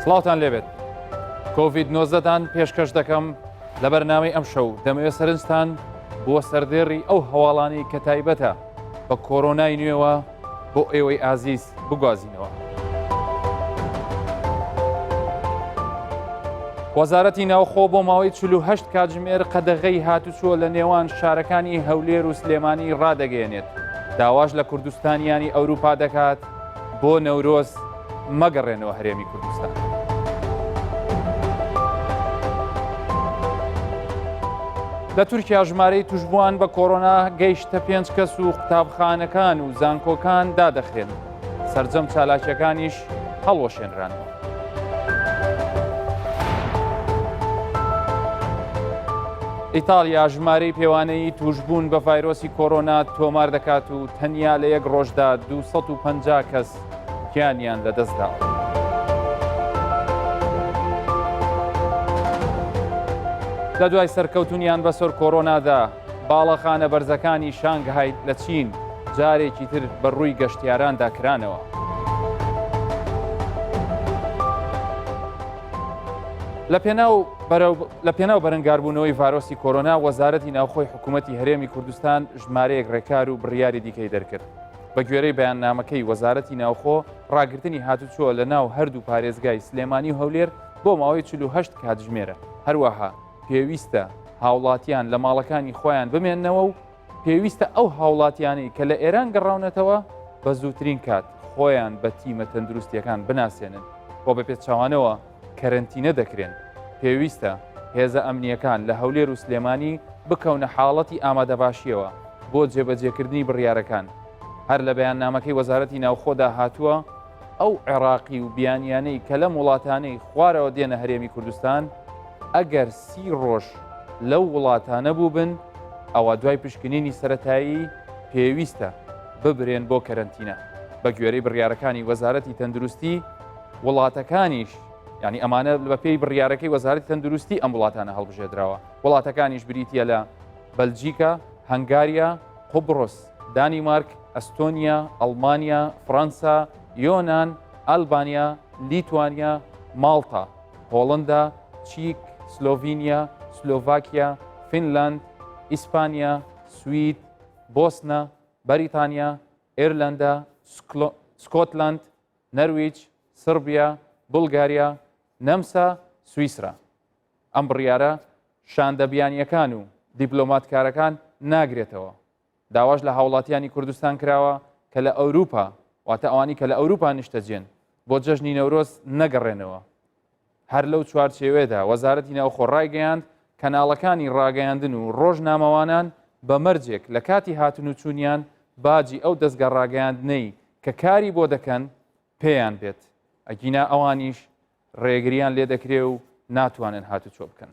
سڵاوتان لێبێت. کۆڤید-19 پێشکەش دەکەم لە بەرنامەی ئەم شەو دەمەوێت سەرنجتان بۆ سەردێڕی ئەو هەواڵانی کە تایبەتە بە کۆرۆنای نوێوە بۆ ئێوەی ئازیز بگوازینەوە. وەزارەتی ناوخۆ بۆ ماوەی 48 کاتژمێر قەدەغەی هاتوچۆ لە نێوان شارەکانی هەولێر و سلێمانی ڕادەگەیەنێت. داواش لە کوردستانیانی ئەوروپا دەکات بۆ نەورۆز مەگەڕێنەوە هەرێمی کوردستان. لە تورکیا ژمارەی توشبووان بە کۆرۆنا گەیشتە 5 کەس و قوتابخانەکان و زانکۆکان دادەخرێن. سەرجەم چالاکیەکانیش هەڵوەشێنرانەوە. ئیتالیا ژمارەی پێوانەی توشبوون بە ڤایرۆسی کۆرۆنا تۆمار دەکات و تەنیا لە یەک ڕۆژدا 250 کەس گیانیان لەدەستداوە. لە دوای سەرکەوتونیان بەسەر کۆرۆنادا باڵەخانە بەرزەکانی شانگهای لە چین جارێکی تر بەڕووی گەشتیاراندا کرانەوە. لە پێناو بەرەنگاربوونەوەی ڤایرۆسی کۆرۆنا وەزارەتی ناوخۆی حکوومەتی هەرێمی کوردستان ژمارەیەک ڕێکار و بڕیاری دیکەی دەرکرد. بە گوێرەی بەیاننامەکەی وەزارەتی ناوخۆ ڕاگررتنی هاتوچۆ لە ناو هەردوو پارێزگای سلێمانی و هەولێر بۆ ماوەی 48 کاتژمێرە. هەروەها پێویستە هاوڵاتیان لە ماڵەکانی خۆیان بمێننەوە و پێویستە ئەو هاوڵاتیانی کە لە ئێران گەڕاونەتەوە بە زووترین کات خۆیان بە تیمە تەندروستیەکان بناسێنن بۆ بە پێچاوانەوە کەرەنتینە دەکرێن. پێویستە هێزە ئەمنیەکان لە هەولێر و سلێمانی بکەونە حاڵەتی ئامادەباشیەوە بۆ جێبەجێکردنی بڕیارەکان. هەر لە بەیاننامەکەی وەزارەتی ناوخۆدا هاتووە ئەو عێراقی و بیانیانەی کە لەم وڵاتانەی خوارەوە دێنە هەرێمی کوردستان ئەگەر 30 ڕۆژ لەو وڵاتانە بوو بن ئەوە دوای پشکنینی سەرەتایی پێویستە ببرێن بۆ کەرەنتینە. بە گوێرەی بڕیارەکانی وەزارەتی تەندروستی وڵاتەکانیش یعنی ئەمانە بە پێی بڕیارەکەی وەزارەتی تەندروستی ئەم وڵاتانە هەڵبژێدراوە. وڵاتەکانیش بریتە لە بەلجیکا، هەنگاریا، قوبڕۆس، دانیمارک، ئەستۆنیا، ئەڵمانیا، فەڕەنسا، یۆنان، ئەلبانیا، لیتوانیا، ماڵتا، هۆڵندا، چیک، سلۆڤینیا، سلۆڤاکیا، فینلاند، ئیسپانیا، سوید، بۆسنە، بەریتانیا، ئێرلەندا، سکۆتلاند، نەرویج، سربیا، بولگاریا، نەمسا، سویسرا. ئەم بڕیارە شاندەبیانیەکان و دیپلۆماتکارەکان ناگرێتەوە. داواش لە هاوڵاتیانی کوردستان کراوە کە لە ئەوروپا واتە ئەوانی کە لە ئەوروپا نیشتەجێن بۆ جەژنی نەورۆز نەگەڕێنەوە. هەر لەو چوارچێوێدا وەزارەتی ناوخۆ ڕایگەیاند کەناڵەکانی ڕاگەیاندن و ڕۆژنامەوانان بە مەرجێک لە کاتی هاتن و چوونیان باجی ئەو دەستگا ڕاگەیاندنەی کە کاری بۆ دەکەن پێیان بێت. ئەگینا ئەوانیش ڕێگریان لێ دەکرێ و ناتوانن هاتوچۆ بکەن.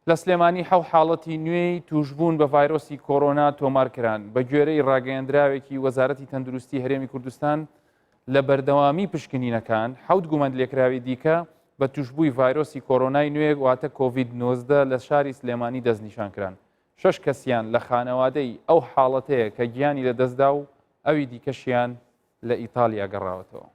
لە سلێمانی حەو حاڵەتی نوێی توشبوون بە ڤایرۆسی کۆرۆنا تۆمارکران. بە گوێرەی ڕاگەیەندراوێکی وەزارەتی تەندروستی هەرێمی کوردستان لە بەردەوامی پشکنینەکان حەوت گومەند لێکراوی دیکە بە توشببووی ڤایرۆسی کۆرۆنای نوێ واتە کۆڤید-19 لە شاری سلێمانی دەستنیشانکران. 6 کەسیان لە خانەوادەی ئەو حاڵەتەیە کە گیانی لە دەستدا و ئەوی دیکەشیان لە ئیتالیا گەڕاوەتەوە.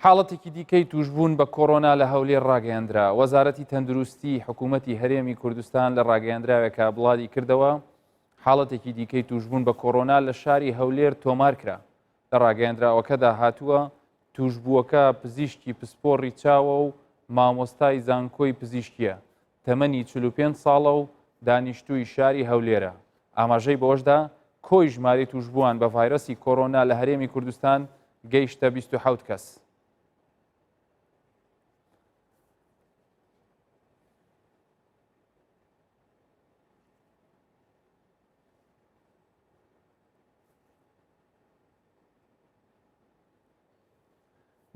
حاڵەتێکی دیکەی توشبوون بە کۆرۆنا لە هەولێر ڕاگەیاندرا. وەزارەتی تەندروستی حکوومەتی هەرێمی کوردستان لە ڕاگەیاندراوێکە بڵاوی کردەوە حاڵەتێکی دیکەی توشبوون بە کۆرۆنا لە شاری هەولێر تۆمار کرا. لە ڕاگەیاندراوەکەدا هاتووە توشبووەکە پزیشکی پسپۆڕی چاوە و مامۆستای زانکۆی پزیشکیە. تەمەنی 45 ساڵە و دانیشتووی شاری هەولێرە. ئاماژەی بۆشدا کۆی ژمارەی توشبووان بە ڤایرۆسی کۆرۆنا لە هەرێمی کوردستان گەیشتە 27 کەس.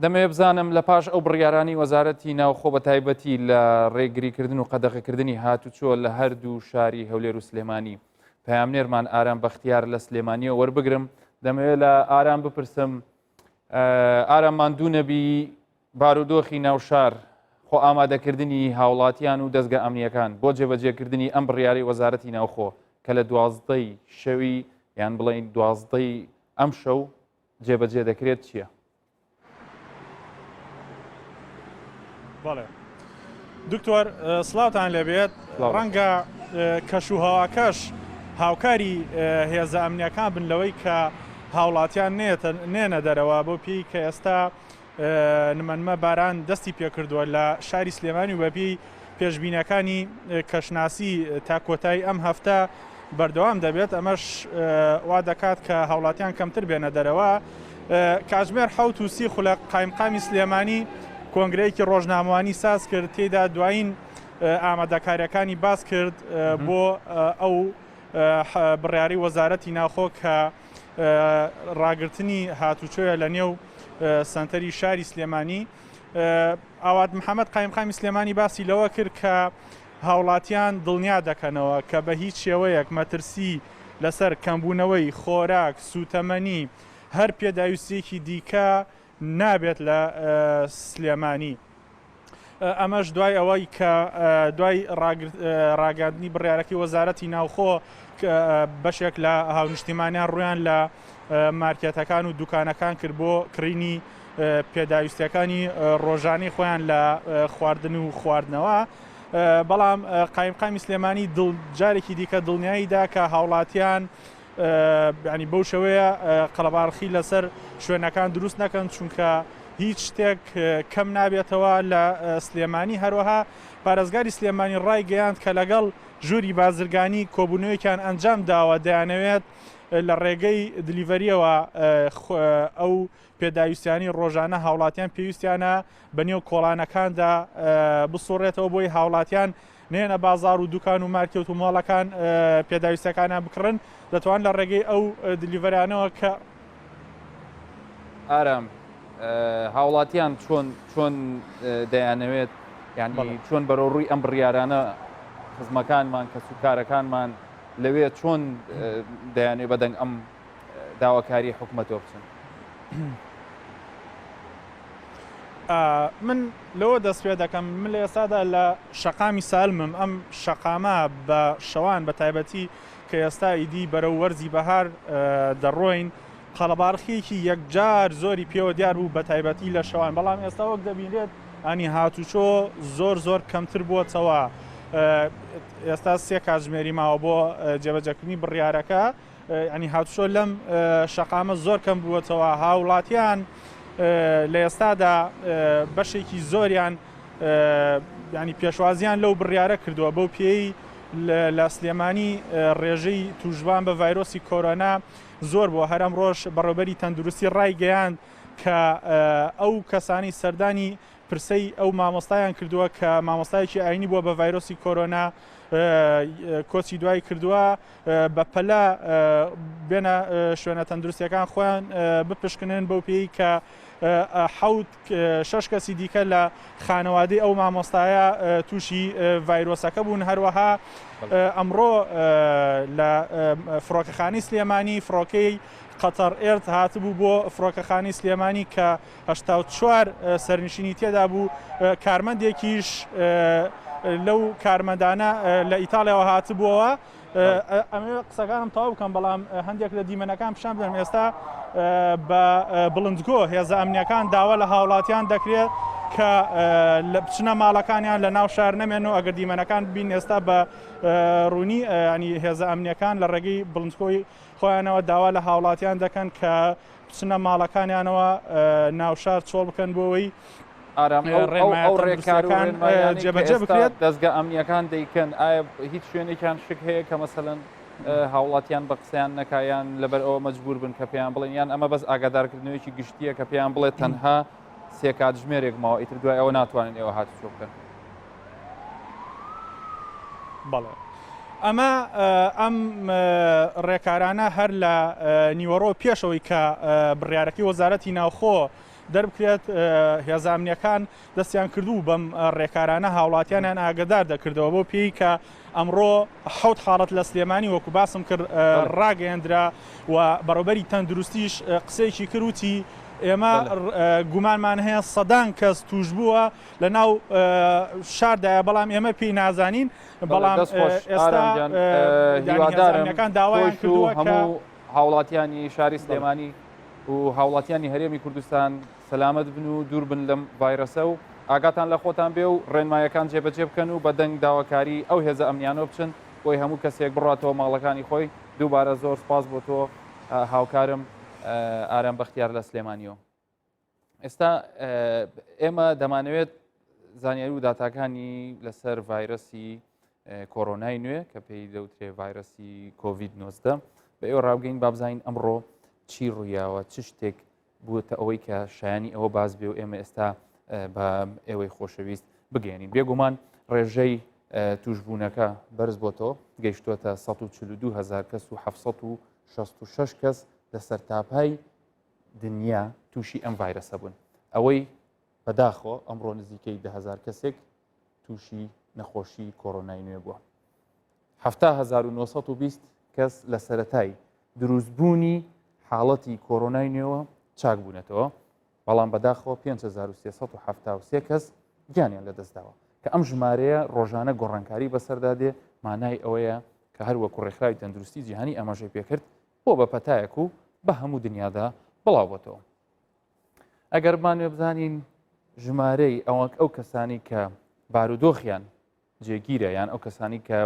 دەمەوێت بزانم لە پاش ئەو بڕیارانی وەزارەتی ناوخۆ بە تایبەتی لە ڕێگریکردن و قەدەغەکردنی هاتوچۆ لە هەردوو شاری هەولێر و سلێمانی پەیامنێرمان ئارام بەختیار لە سلێمانیەوە وەربگرم. دەمەوێت لە ئارام بپرسم ئاراممان دوو نەبی بارودۆخی ناوشار خۆ ئامادەکردنی هاوڵاتیان و دەستگا ئەمنیەکان بۆ جێبەجێکردنی ئەم بڕیاری وەزارەتی ناوخۆ کە لە 12ی شەوی یان بڵین 12ی ئەم شەو جێبەجێ دەکرێت چییە؟ بەڵێ دکتۆر سڵاوتان لەبێت ڕەنگە کەشوهەواکەش هاوکاری هێزە ئەمنیەکان بن لەوەی کە هاوڵاتیان نێنە دەرەوە بۆ پێی کە ئێستا نمەنمە باران دەستی پێکردووە لە شاری سلێمانی و بەپێی پێشبینەکانی کەشناسی تا کۆتایی ئەم هەفتە بەردەوام دەبێت ئەمەش وا دەکات کە هاوڵاتیان کەمتر بێنە دەرەوە. کاتژمێر 30 خولە قایمقامی سلێمانی کۆنگرەیەکی ڕۆژنامەوانی ساز کرد تێدا دوایین ئامادەکاریەکانی باس کرد بۆ ئەو بڕیاری وەزارەتی ناوخۆ کە ڕاگررتنی هاتوچۆیە لە نێو سنتەری شاری سلێمانی. ئاوات محەممەد قایمقامی سلێمانی باسی لەوە کرد کە هاوڵاتیان دڵنیا دەکەنەوە کە بە هیچ شێوەیەک مەترسی لەسەر کەمبوونەوەی خۆراک سوتەمەنی هەر پێداویستێکی دیکە نابێت لە سلێمانی. ئەمەش دوای ئەوەی کە دوای ڕاگەاندنی بڕیارەکەی وەزارەتی ناوخۆ بەشێک لە هاونیشتیمانیان ڕویان لە مارکێتەکان و دوکانەکان کرد بۆ کڕینی پێداویستەکانی ڕۆژانەی خۆیان لە خواردن و خواردنەوە. بەڵام قایمقامی سلێمانی جارێکی دیکە دڵنیاییدا کە هاوڵاتیان ینی بەو شەوەیە قەڵەباڕخی لەسەر شوێنەکان دروست نەکەن چونکە هیچ شتێک کەم نابێتەوە لە سلێمانی. هەروەها پارێزگاری سلێمانی ڕای گەیاند کە لەگەڵ ژووری بازرگانی کۆبوونەوەیەکیان ئەنجام داوە دەیانەوێت لە ڕێگەی دلیڤەریەوە ئەو پێداویستیانی ڕۆژانە هاوڵاتیان پێویستیانە بەنێو کۆڵانەکاندا بسوڕێتەوە بۆی هاوڵاتیان نێنە بازار و دوکان و مارکێت و مۆڵەکان پێداویستەکانیان بکڕن دەتوان لە ڕێگەی ئەو دلیڤەرانەوە کە ئارام هاوڵاتیان چۆن دەیانەوێت یعنی چۆن بەرەوڕووی ئەم بڕیارانە خزمەکانمان کە سوکارەکانمان لەوێ چۆن دەیانێت بەدەنگ ئەم داواکاری حکوومەتەوە بچن؟ من لەوە دەست پێ دەکەم من لە ئێستادا لە شەقامی سالمم ئەم شەقامە بە شەوان بە تایبەتی کە ئێستا ئیدی بەرەو وەرزی بەهار دەڕۆین قەڵەباڕخیەکی یەکجار زۆری پێوە دیار بوو بە تایبەتی لە شەوان. بەڵام ئێستا وەک دەبینێت ئەنی هاتوچۆ زۆر کەمتر بووەتەوە. ئێستا 3 کاتژمێری ماوە بۆ جێبەجێکردنی بڕیارەکە ینی هاتوچۆ لەم شەقامە زۆر کەم بووەتەوە. هاوڵاتیان لە ئێستادا بەشێکی زۆریان ینی پێشوازیان لەو بڕیارە کردووە بەو پێی لە سلێمانی ڕێژەی توژبان بە ڤایرۆسی کۆرۆنا زۆر بۆ هەرم ڕۆژ بەڕێوەبەری تەندروستی ڕای گەیاند کە ئەو کەسانی سەردانی پرسەی ئەو مامۆستایان کردووە کە مامۆستایەکی ئاینی بووە بە ڤایرۆسی کۆرۆنا کۆچی دوای کردووە بەپەلە بێنە شوێنە تەندروستیەکان خۆیان بپشکنن بەو پێی کە 6 کەسی دیکە لە خانەوادەی ئەو مامۆستایە تووشی ڤایرۆسەکە بوون. هەروەها ئەمڕۆ لە فڕۆکەخانەی سلێمانی فڕۆکەی قەتەر ئێرد هاتبوو بۆ فڕۆکەخانەی سلێمانی کە 84 سەرنشینی تێدا بوو. کارمەندێکیش لەو کارمەندانە لە ئیتاڵیاوە هاتبووەوە. ئەمێ قسەکانم تەواو بکەم بەڵام هەندێک لە دیمەنەکان پیشان بدەم. ئێستا بە بڵندگۆ هێزە ئەمنیەکان داوا لە هاوڵاتیان دەکرێت کە بچنە ماڵەکانیان لە ناو شار نەمێنەوە. ئەگەر دیمەنەکان بین ئێستا بە ڕوونی ینی هێزە ئەمنیەکان لە ڕێگەی بڵندگۆی خۆیانەوە داوا لە هاوڵاتیان دەکەن کە بچنە ماڵەکانیانەوە ناو شار چۆڵ بکەن بۆەوەی ئەو ڕێکارەکان جێبەجێ بکرێت. دەستگا ئەمنیەکان دەیکەن ئایا هیچ شوێنێکیان شک هەیە کە مەسەڵەن هاوڵاتیان بە قسەیان نەکایان لەبەر ئەوە مەجبور بن کە پێیان بڵێن یان ئەمە بەس ئاگادارکردنەوەیکی گشتیە کە پێیان بڵێت تەنها 3 کاتژمێرێک ماوە ئیتر دوای ئەوە ناتوانن ئێوە هاتوچۆ بکەن؟ بەڵێ ئەمە ئەم ڕێکارانە هەر لە نیوەڕۆ پێشەوەی کە بڕیارەکەی وەزارەتی ناوخۆ دەربکرێت هێزە ئەمنیەکان دەستیان کردوو بەم ڕێکارانە هاوڵاتیانیان ئاگدار دەکردەوە بۆ پێی کە ئەمڕۆ 7 حاڵەت لە سلێمانی وەکو باسم کرد ڕاگەیەندرا و بەڕێوەبەری تەندروستیش قسەیەکی کردوتی ئێمە گومانمان هەیە سەدان کەس توش بووە لە ناو شاردایە بەڵام ئێمە پێی نازانین بەڵام ئێستاکان داوایان کردووە هەموو هاوڵاتیانی شاری سلێمانی و هاوڵاتیانی هەرێمی کوردستان سەلامت بن و دوور بن لەم ڤایرەسە و ئاگاتان لە خۆتان بێ و ڕێنمایەکان جێبەجێ بکەن و بە دەنگ داواکاری ئەو هێزە ئەمنیانۆ بچن بۆی هەموو کەسێک بڕاتەوە ماڵەکانی خۆی دووبارە زۆر سپاس بۆ تۆ هاوکارم ئارام بەختیار لە سلێمانیەوە. ئێستا ئێمە دەمانەوێت زانیاری و داتاکانی لەسەر ڤایرەسی کۆرۆنای نوێ کە پێی دەوترێ ڤایرەسی کۆڤید-19 بە ئێوە ڕاوگەین بابزانین ئەمڕۆ چی ڕوویاوە چ شتێک بووتە ئەوەی کە شایانی ئەوە باز بێ و ئێمە ئێستا بە ئێوەی خۆشەویست بگەێنین. بێگومان ڕێژەی توشبوونەکە بەرز بۆتەوە گەیشتووەتە 142,000 کەس و 766 کەس لە سەرتاپای دنیا تووشی ئەم ڤایرەسە بوون. ئەوەی بەداخۆ ئەمڕۆ نزیکەی 10,000 کەسێک تووشی نەخۆشی کۆرۆنای نوێ بووە. 7,920 کەس لە سەرەتای دروستبوونی حاڵەتی کۆرۆنای نوێەوە چاک بوونەتەوە، بەڵام بەداخەوە 5,373 کەس گیانیان لەدەستداوە کە ئەم ژمارەیە ڕۆژانە گۆڕانکاری بەسەردادێ مانای ئەوەیە کە هەروەکو ڕێکخراوی تەندروستی جیهانی ئاماژەی پێکرد بۆ بە پەتایەک و بە هەموو دنیادا بڵاو بۆتەوە. ئەگەر بانوێ بزانین ژمارەی ئەو کەسانی کە بارودۆخیان جێگیرە یان ئەو کەسانی کە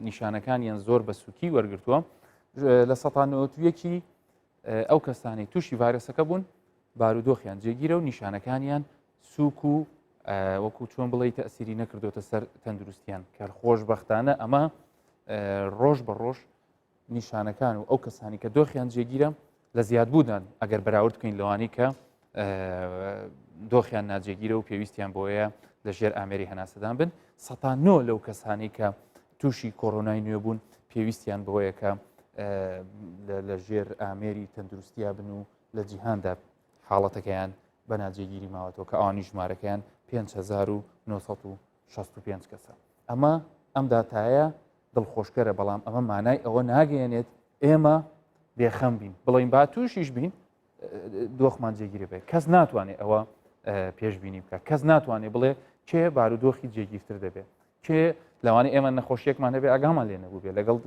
نیشانەکانیان زۆر بە سووکی وەرگرتووە لە 191 ئەو کەسانی تووشی ڤایرەسەکە بوون بارودۆخیان جێگیرە و نیشانەکانیان سووک و وەکو چۆن بڵێ تەئسیری نەکردوتە سەر تەندروستیان کە خۆشبەختانە ئەمە ڕۆژ بە ڕۆژ نیشانەکان و ئەو کەسانی کە دۆخیان جێگیرە لە زیادبوودان ئەگەر بەراورد بکەین لەوانی کە دۆخیان ناجێگیرە و پێویستیان بۆیە لە ژێر ئامێری هەناسەدان بن 109 لەو کەسانی کە تووشی کۆرۆنای نوێ بوون پێویستیان بەوەیە کە لە ژێر ئامێری تەندروستیا بن و لە جیهاندا حاڵەتەکەیان بە ناجێگیری ماوەتەوە کە ئەوانی ژمارەکەیان 5,965 کەسە. ئەمە ئەم داتایە دڵخۆشکەرە بەڵام ئەمە مانای ئەوە ناگەێنێت ئێمە بێخەم بین بڵین با تووشیش بین دۆخمان جێگیری بێت. کەس ناتوانێت ئەوە پێشبینی بکە، کەس ناتوانێت بڵێ کێ بارودۆخی جێگیرتر دەبێت، کێ لەوانەیە ئێمە نەخۆشیێکمان هەبێ ئاگامان لێ نەبوو بێت لەگەڵ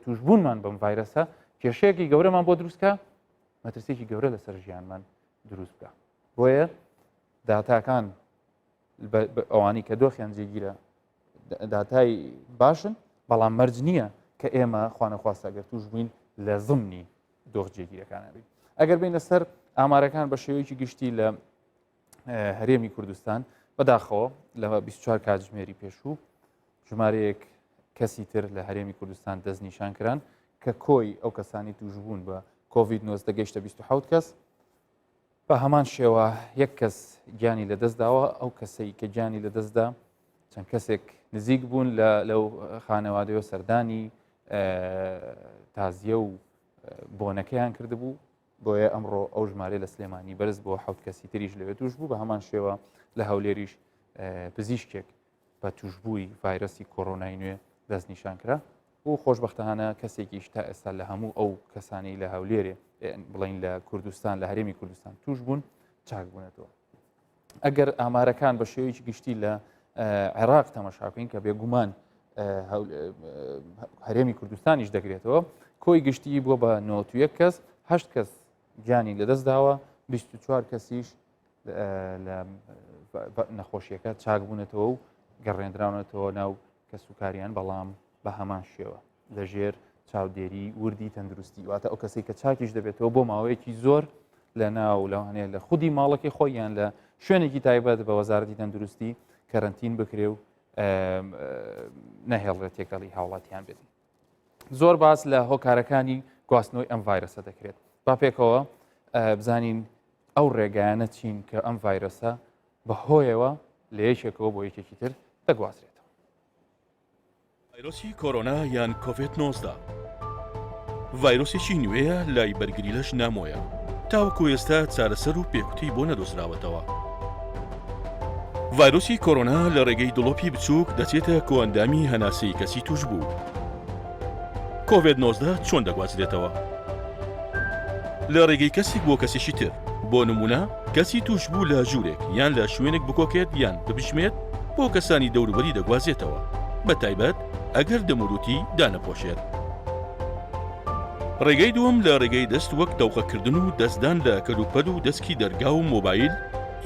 توشبوونمان بەم ڤایرەسە کێشەیەکی گەورەمان بۆ دروستکە مەترسێکی گەورە لەسەر ژیانمان دروست بکە. بۆیە داتاکان ئەوانی کە دۆخیان جێگیرە داتای باشن بەڵام مەرج نییە کە ئێمە خوانەخواستە ئەگەر توش بووین لە زمنی دۆخ جێگیرەکانەبین. ئەگەر بین لەسەر ئامارەکان بە شێوەیەکی گشتی لە هەرێمی کوردستان بەداخەوە لە 24 کاتژمێری پێشوو ژمارەیەک کەسی تر لە هەرێمی کوردستان دەست نیشان کران کە کۆی ئەو کەسانی توشبوون بە کۆڤید-19 گەیشتە 27 کەس. بە هەمان شێوە یەک کەس گیانی لەدەستداوە ئەو کەسەی کە گیانی لەدەستدا چەند کەسێک نزیک بوون لەو خانەوادەوە سەردانی تازیە و بۆنەکەیان کردبوو بۆیە ئەمڕۆ ئەو ژمارە لە سلێمانی بەرز بۆ 7 کەسی تریش لەوێ توش بوو. بە هەمان شێوە لە هەولێریش پزیشکێک بە توشبووی ڤایرەسی کۆرۆنای نوێ دەست نیشان کرا و خۆشبەختانە کەسێکیش تا ئێستا لە هەموو ئەو کەسانی لە هەولێرێ بڵین لە کوردستان لە هەرێمی کوردستان توش بوون چاک بوونەتەوە. ئەگەر ئامارەکان بە شێوەیەکی گشتی لە عێراق تەماشاکەین کە بێگومان هەرێمی کوردستانیش دەگرێتەوە کۆی گشتی بووە بە 91 کەس 8 کەس گیانی لەدەستداوە 24 کەسیش لە نەخۆشیەکە چاک بوونەتەوە و گەڕێنراونەتەوە ناو کەسوکاریان بەڵام بە هەمان شێوە لە ژێر چاودێری وردی تەندروستی واتە ئەو کەسێک کە چاکیش دەبێتەوە بۆ ماوەیەکی زۆر لە ناو لەوانەیە لە خودی ماڵەکەی خۆیان لە شوێنێکی تایبەت بە وەزارەتی تەندروستی کەرەنتین بکرێ و نەهێڵێت تێکەڵی هاوڵاتیان بێت. زۆر باس لە هۆکارەکانی گواستنەوەی ئەم ڤایرەسە دەکرێت. با پێکەوە بزانین ئەو ڕێگایانە چین کە ئەم ڤایرەسە بەهۆیەوە لە یەکێکەوە بۆ یەکێکی تر دەگوازرێتەوە. ڤایرۆسی کۆرۆنا یان کۆڤید-19 ڤایرۆسێکی نوێیە لای بەرگری لەش نامۆیە تاوەکو ئێستا چارەسەر و پێکوتی بۆ نەدۆزراوەتەوە. ڤایرۆسی کۆرۆنا لە ڕێگەی دڵۆپی بچووک دەچێتە کۆئەندامی هەناسەی کەسی توش بوو. کۆڤید-19 چۆن دەگوازرێتەوە؟ لە ڕێگەی کەسێک بۆ کەسێکی تر بۆ نمونە کەسی توش بوو لە ژوورێک یان لە شوێنێک بکۆکێت یان ببشمێت بۆ کەسانی دەوروبەری دەگوازێتەوە بە تایبەت ئەگەر دەموروتی دانەپۆشێت. ڕێگەی دووەم لە ڕێگەی دەست وەک دەوقەکردن و دەستدان لە کەلوپەل و دەستکی دەرگا و مۆبایل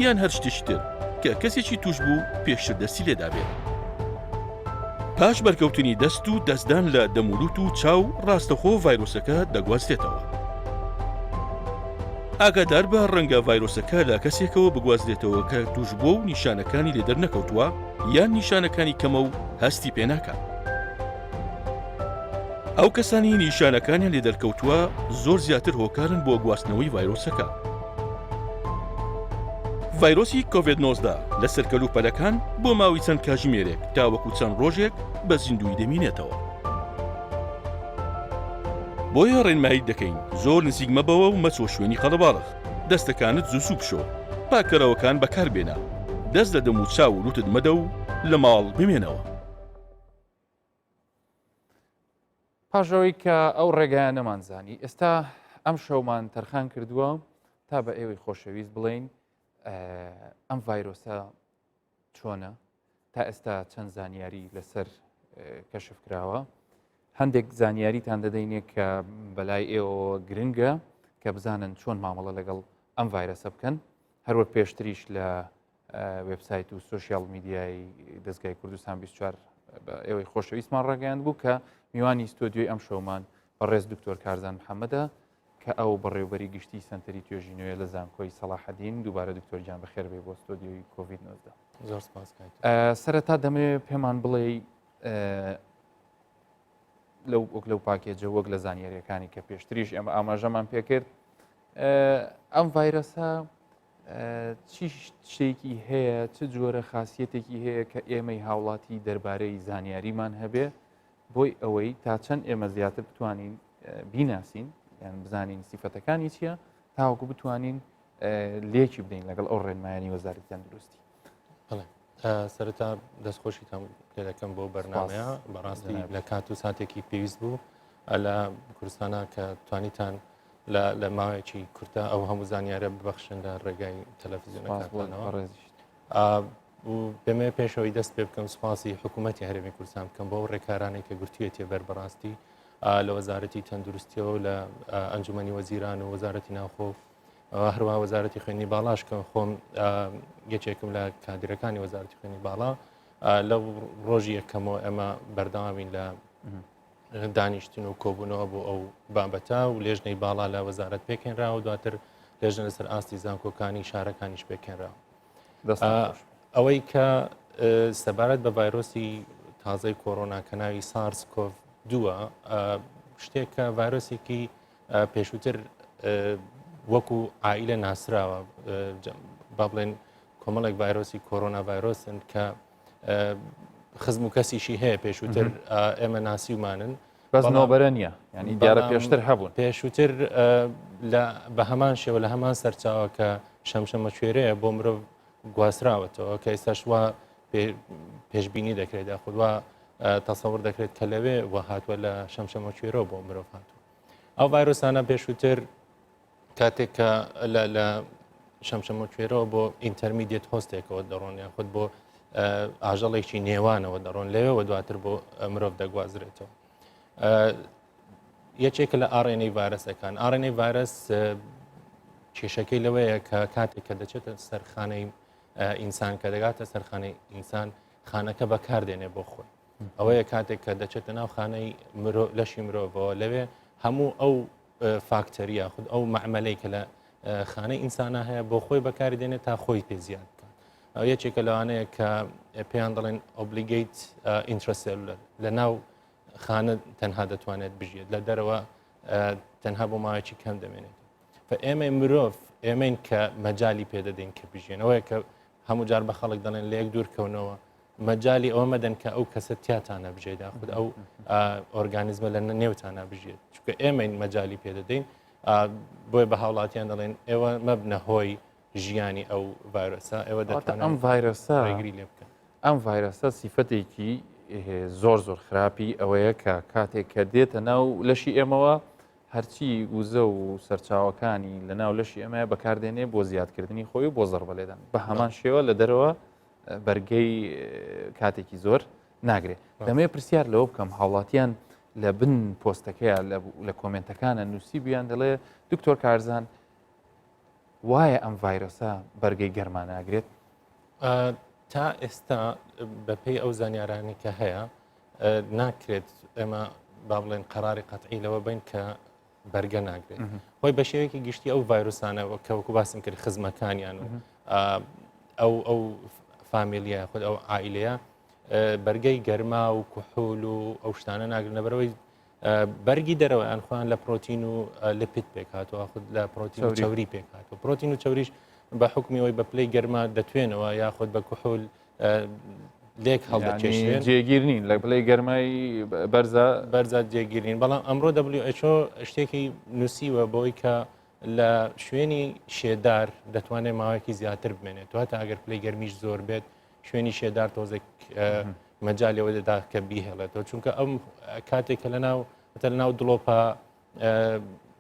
یان هەر شتێکتر کە کەسێکی توش بوو پێشتر دەستی لێدابێت. پاش بەرکەوتنی دەست و دەستدان لە دەمولوت و چاو ڕاستەخۆ ڤایرۆسەکە دەگوازرێتەوە. ئاگادار بە ڕەنگە ڤایرۆسەکە لە کەسێکەوە بگوازرێتەوە کە توش بووە و نیشانەکانی لێدەر نەکەوتووە یان نیشانەکانی کەمە و هەستی پێناکات. ئەو کەسانی نیشانەکانیان لێدەرکەوتووە زۆر زیاتر هۆکارن بۆ گواستنەوەی ڤایرۆسەکە. ڤایرۆسی کۆڤید-19 لە سەرکەلوپەلەکان بۆ ماوەی چەند کاتژمێرێک تا وەکو چەند ڕۆژێک بە زیندوی دەمینێتەوە. بۆیە ڕێنمایی دەکەین زۆر نزیک مەبەوە و مەچۆ شوێنی خەڵەباڵغ، دەستەکانت زووسوو بشۆ، پاکەرەوەکان بەکاربێنە، دەست لە دەم و چاو و لوتت مەدە و لە ماڵ بمێنەوە. پاشەوەی کە ئەو ڕێگایان نەمانزانی ئێستا ئەم شەومان تەرخان کردووە تا بە ئێوەی خۆشەویست بڵێین ئەم ڤایرۆسە چۆنە، تا ئێستا چەند زانیاری لەسەر کەشف کراوە. هەندێک زانیاریتان دەدەینێ کە بەلای ئێوە گرنگە کە بزانن چۆن مامەڵە لەگەڵ ئەم ڤایرۆسە بکەن. هەروەک پێشتریش لە وێبسایت و سوشیال میدیای دەستگای کوردستان 24 ئێوەی خۆشەویستمان ڕێگەیاند بوو کە میوانی ستۆدیۆی ئەم شەومان بەڕێز دکتۆر کارزان محەممەدە کە ئەو بەڕێوبەری گشتی سنتەری توێژینەوەی لە زانکۆی سەلاحەدین دووبارە دکتۆرجان بەخێر بێ بۆ ستۆدیۆی کۆڤید-19. زۆر سپاس. سەرەتا دەمەوێت پێمان بڵێ لەو پاکێجە وەک لە زانیاریەکانی کە پێشتریش ئێمە ئاماژەمان پێکرد ئەم ڤایرۆسە چی شتێکی هەیە، چ جۆرە خاصیەتێکی هەیە کە ئێمەی هاوڵاتی دەربارەی زانیاریمان هەبێ بۆی ئەوەی تا چەند ئێمە زیاتر بتوانین بیناسین یان بزانین سیفەتەکانی چییە تاوەکو بتوانین لێکی بدەین لەگەڵ ئەو ڕێنمایانی وەزارەتی تەندروستی. سەرەتا دەستخۆشیتان پێ دەکەم بۆ بەرنامەیە بەڕاستی لە کات و ساتێکی پێویست بوو لە کوردستانە کە توانیتان لە ماوەیەکی کورتە ئەو هەموو زانیارە ببەخشن لە ڕێگای تەلەڤیزیۆنەکانەوە. بێمە پێشەوەی دەست پێ بکەم سوپاسی حکوومەتی هەرێمی کوردستان بکەم بۆ ڕێکارانێک کە گرتوویەتێ بەربەڕاستی لە وەزارەتی تەندروستیەوە لە ئەنجومەنی وەزیران و وەزارەتی ناوخۆ هەروە وەزارەتی خوێنی باڵاش کە خۆم یەکێکم لە کادرەکانی وەزارەتی خوێنی باڵا لەو ڕۆژی یەکەمەوە ئەمە بەردەوامی لە دانیشتن و کۆبوونەوە بۆ ئەو بابەتە و لێژنەی باڵا لە وەزارەت پێکێنراوە دواتر لێژنە لەسەر ئاستی زانکۆکانی شارەکانیش پێکێنراوە. ئەوەی کە سەبارەت بە ڤایرۆسی تازەی کۆڕۆنا کە ناوی سارس کۆڤ دووە شتێک کە ڤایرۆسێکی پێشووتر وەکو عائیلە ناسراوە با بڵێن کۆمەڵێک ڤایرۆسی کۆڕۆنا ڤایرۆسن کە خزم و کەسیشی هەیە پێشووتر ئێمە ناسیومانن بەس نۆبەرە نییە ینی دیارە پێشتر هەبوون پێشووتر بە هەمان شێوە لە هەمان سەرچاوە کە شەمشەمە کوێرەیە بۆ مرۆڤ گواستراوەتەوە کە ئێستاش وا پێشبینی دەکرێت یاخودوا تەسەوڕ دەکرێت کە لەوێ وە هاتووە لە شەمشەمە کوێرەوە بۆ مرۆڤ هاتووە. ئەو ڤایرۆسانە پێشووتر کاتێک کە لە شەمشەمە کوێرەوە بۆ ئینتەرمیدیێت هۆستێکەوە دەڕۆن یاخود بۆ ئاژەڵێکی نێوانەوە دەڕۆن لەوێەوە دواتر بۆ مرۆڤ دەگوازرێتەوە. یەکێکە لە ئاڕێنەی ڤایرۆسەکان ئاڕێنەی ڤایرۆس کێشەکەی لەوەیە کە کاتێک کە دەچێتە سەرخانەی ئینسان کە دەگاتە سەرخانەی ئینسان خانەکە بەکاردێنێ بۆ خۆی ئەوەیە کاتێک کە دەچێتە ناو خانەی لەشی مرۆڤەوە لەوێ هەموو ئەو فاکتەریە خود ئەو معمەلەی کە لە خانەی ئینسانە هەیە بۆ خۆی بەکاری دێنێت تا خۆی پێزیاد بکات. ئەو یەکێکە لەوانەیە کە پێیان دەڵێن ئۆبلیگەیت ئینترەسێلولەر لە ناو خانە تەنها دەتوانێت بژێت لە دەرەوە تەنها بۆ ماوەیەکی کەم دەمێنێت. ئێمە مرۆڤ ئێمەین کە مەجای پێدەدەین کە بژێنەوەیە کە هەموو جار بە خەڵک دەڵێن لە یەک دوورکەونەوە مەجای ئەوە مەدەن کە ئەو کەسە تیاتانە بژێت خود ئەو ئۆرگانیزمە لە نێوتانە بژێت چونکە ئێمەین مەجای پێدەدەین بۆی بە هاوڵاتیان دەڵێن ئێوە مەبنە هۆی ژیانی ئەو ڤایرۆسە ئێوە دەتوانن ئەم ڤایرۆسە ڕێگری لێ بکەن. ئەم ڤایرۆسە سیفەتێکی زۆر خراپی ئەوەیە کە کاتێک کە دێتە ناو لەشی ئێمەوە هەرچی وزە و سەرچاوەکانی لە ناو لەشی ئەمە بەکاردێنێ بۆ زیادکردنی خۆی و بۆ زەربەلێدان بە هەمان شێوە لە دەرەوە بەرگەی کاتێکی زۆر ناگرێت دەمێ پرسیار لەوە بکەم هاوڵاتیان لە بن پۆستەکەیە لە کۆمنتەکانە نووسی بیان دەڵێ دکتۆر کارزان وایە ئەم ڤایرۆسە بەرگەی گەرمان ناگرێت تا ئێستا بەپێی ئەو زانیارانی کە هەیە ناکرێت ئێمە با بڵێن قەراری قەتعی لەوە بین کە بەرگە ناگرێت خۆی بە شێوەیەکی گشتی ئەو ڤایرۆسانەوە کە وەکو باسم کرد خزمەکانیان و ئەو فامیلیە خود ئەو عائیلەیە بەرگەی گەرما و کوحول و ئەو شتانە ناگرن لەبەرەوەی بەرگی دەرەوە ئەن خۆیان لە پرۆتین و لپید پێکاتەوە خود لە پرۆتین و چاوری پێکاتەوە پرۆتین و چاوریش بە حکمیەوەی بە پلەی گەرما دەتوێنەوە یاخود بە کوحول لێک هەڵدەکێشێن جێگیر نین لە پلەی گەرمای بەرزە جێگیرین بەڵام ئەمڕۆ WHO شتێکی نووسیوە بۆی کە لە شوێنی شێدار دەتوانێت ماوەیەکی زیاتر بمێنێت واتە ئەگەر پلەی گەرمیش زۆر بێت شوێنی شێدار تۆزێک مەجالەوە دەدا کە بیهێڵێتەوە چونکە ئەم کاتێکە لە ناو دڵۆپە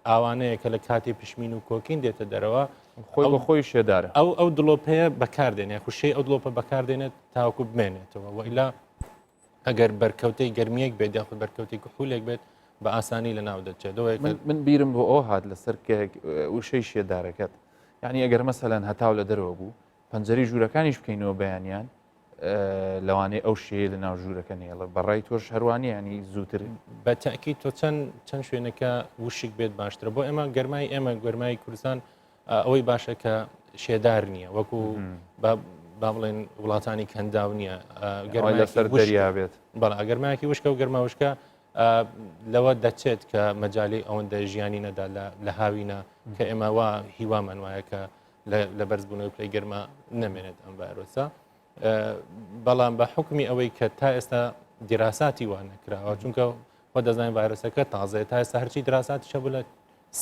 ئاوانەیە کە لە کاتی پشمین و کۆکین دێتە دەرەوە خۆی بە خۆی شێدارە ئەو دڵۆپەیە بەکاردێنێ خوشەی ئەو دڵۆپە بەکاردێنێت تاوەکو بمێنێتەوە وئیلا ئەگەر بەرکەوتەی گەرمیەک بێت یاخود بەرکەوتەی کوحولێک بێت بە ئاسانی لە ناو دەچێت من بیرم بۆ ئەو هات لەسەر وشەی شێدارەکەت یعنی ئەگەر مەسەلەن هەتاو لە دەرەوە بوو پەنجەری ژوورەکانیش بکەینەوە بەیانیان لەوانەیە ئەو شێ لە ناو ژوورەکە نێڵە بەڕای تۆش هەروانی ینی زووتر بە تاکید تۆ چەند شوێنەکە وشک بێت باشترە بۆ ئێمە گەرمای گەرمای کوردستان ئەوەی باشە کە شێدار نییە وەکو با بڵێن وڵاتانی کەنداو نییە گەرمای لەسەر دەریا بێت بەڵا گەرمایکی وشکە و گەرماوشکە لەوە دەچێت کە مەجای ئەوەندە ژیانی نەدا لە هاوینە کە ئێمە وا هیوامان وایە کە لە بەرزبوونەوەی پلەی گەرما نەمێنێت ئەم ڤایرۆسە بەڵام بە حکمی ئەوەی کە تا ئێستا دیراساتی وان نەکراوە چونکە خۆ دەزانین ڤایرۆسەکە تازەیە تا ئێستا هەرچی دراساتی شە بوو لە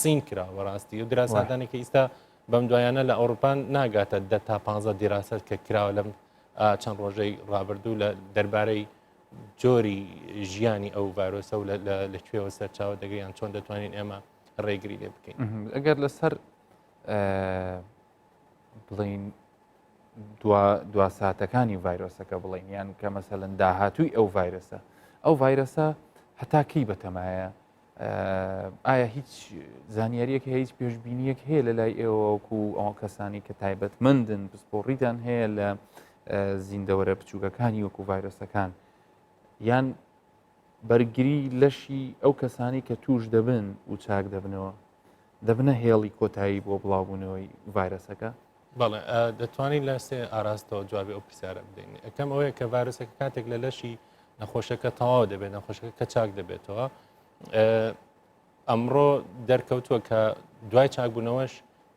سین کراوە ڕاستی و دراساتانێکی ئێستا بەم دوایانە لە ئەوروپان ناگاتە 10 تا 15 دیراست کە کراوە لەم چەند ڕۆژەی ڕابردوو لە دەربارەی جۆری ژیانی ئەو ڤایرۆسە و لەکوێوە سەرچاوە دەگەیان چۆن دەتوانین ئێمە ڕێگری لێ بکەین ئەگەر لەسەر بڵین دوا ساتەکانی ڤایرۆسەکە بڵین یان کە مەسەلەن داهاتووی ئەو ڤایرۆسە هەتا کەی بەتەمایە ئایا هیچ زانیاریەک هیچ پێشببینیەک هەیە لە لای ئێوەکو ئەو کەسانی کە تایبەتمەندن پسپۆڕیتان هەیە لە زیندەوەرە بچووکەکانی وەکو ڤایرۆسەکان یان بەرگری لەشی ئەو کەسانی کە توش دەبن و چاک دەبنە هێڵی کۆتایی بۆ بڵاوبوونەوەی ڤایرۆسەکە بەڵێ دەتوانین لە سێ ئاراستەوە جوابی ئەو پرسیارە بدەین ئەەکەم ئەوەیە کە ڤایرۆسەکە کاتێک لە لەشی نەخۆشەکە تەواو دەبێت نەخۆشەکە کە چاک دەبێتەوە ئەمڕۆ دەرکەوتووە کە دوای چاکبوونەوەش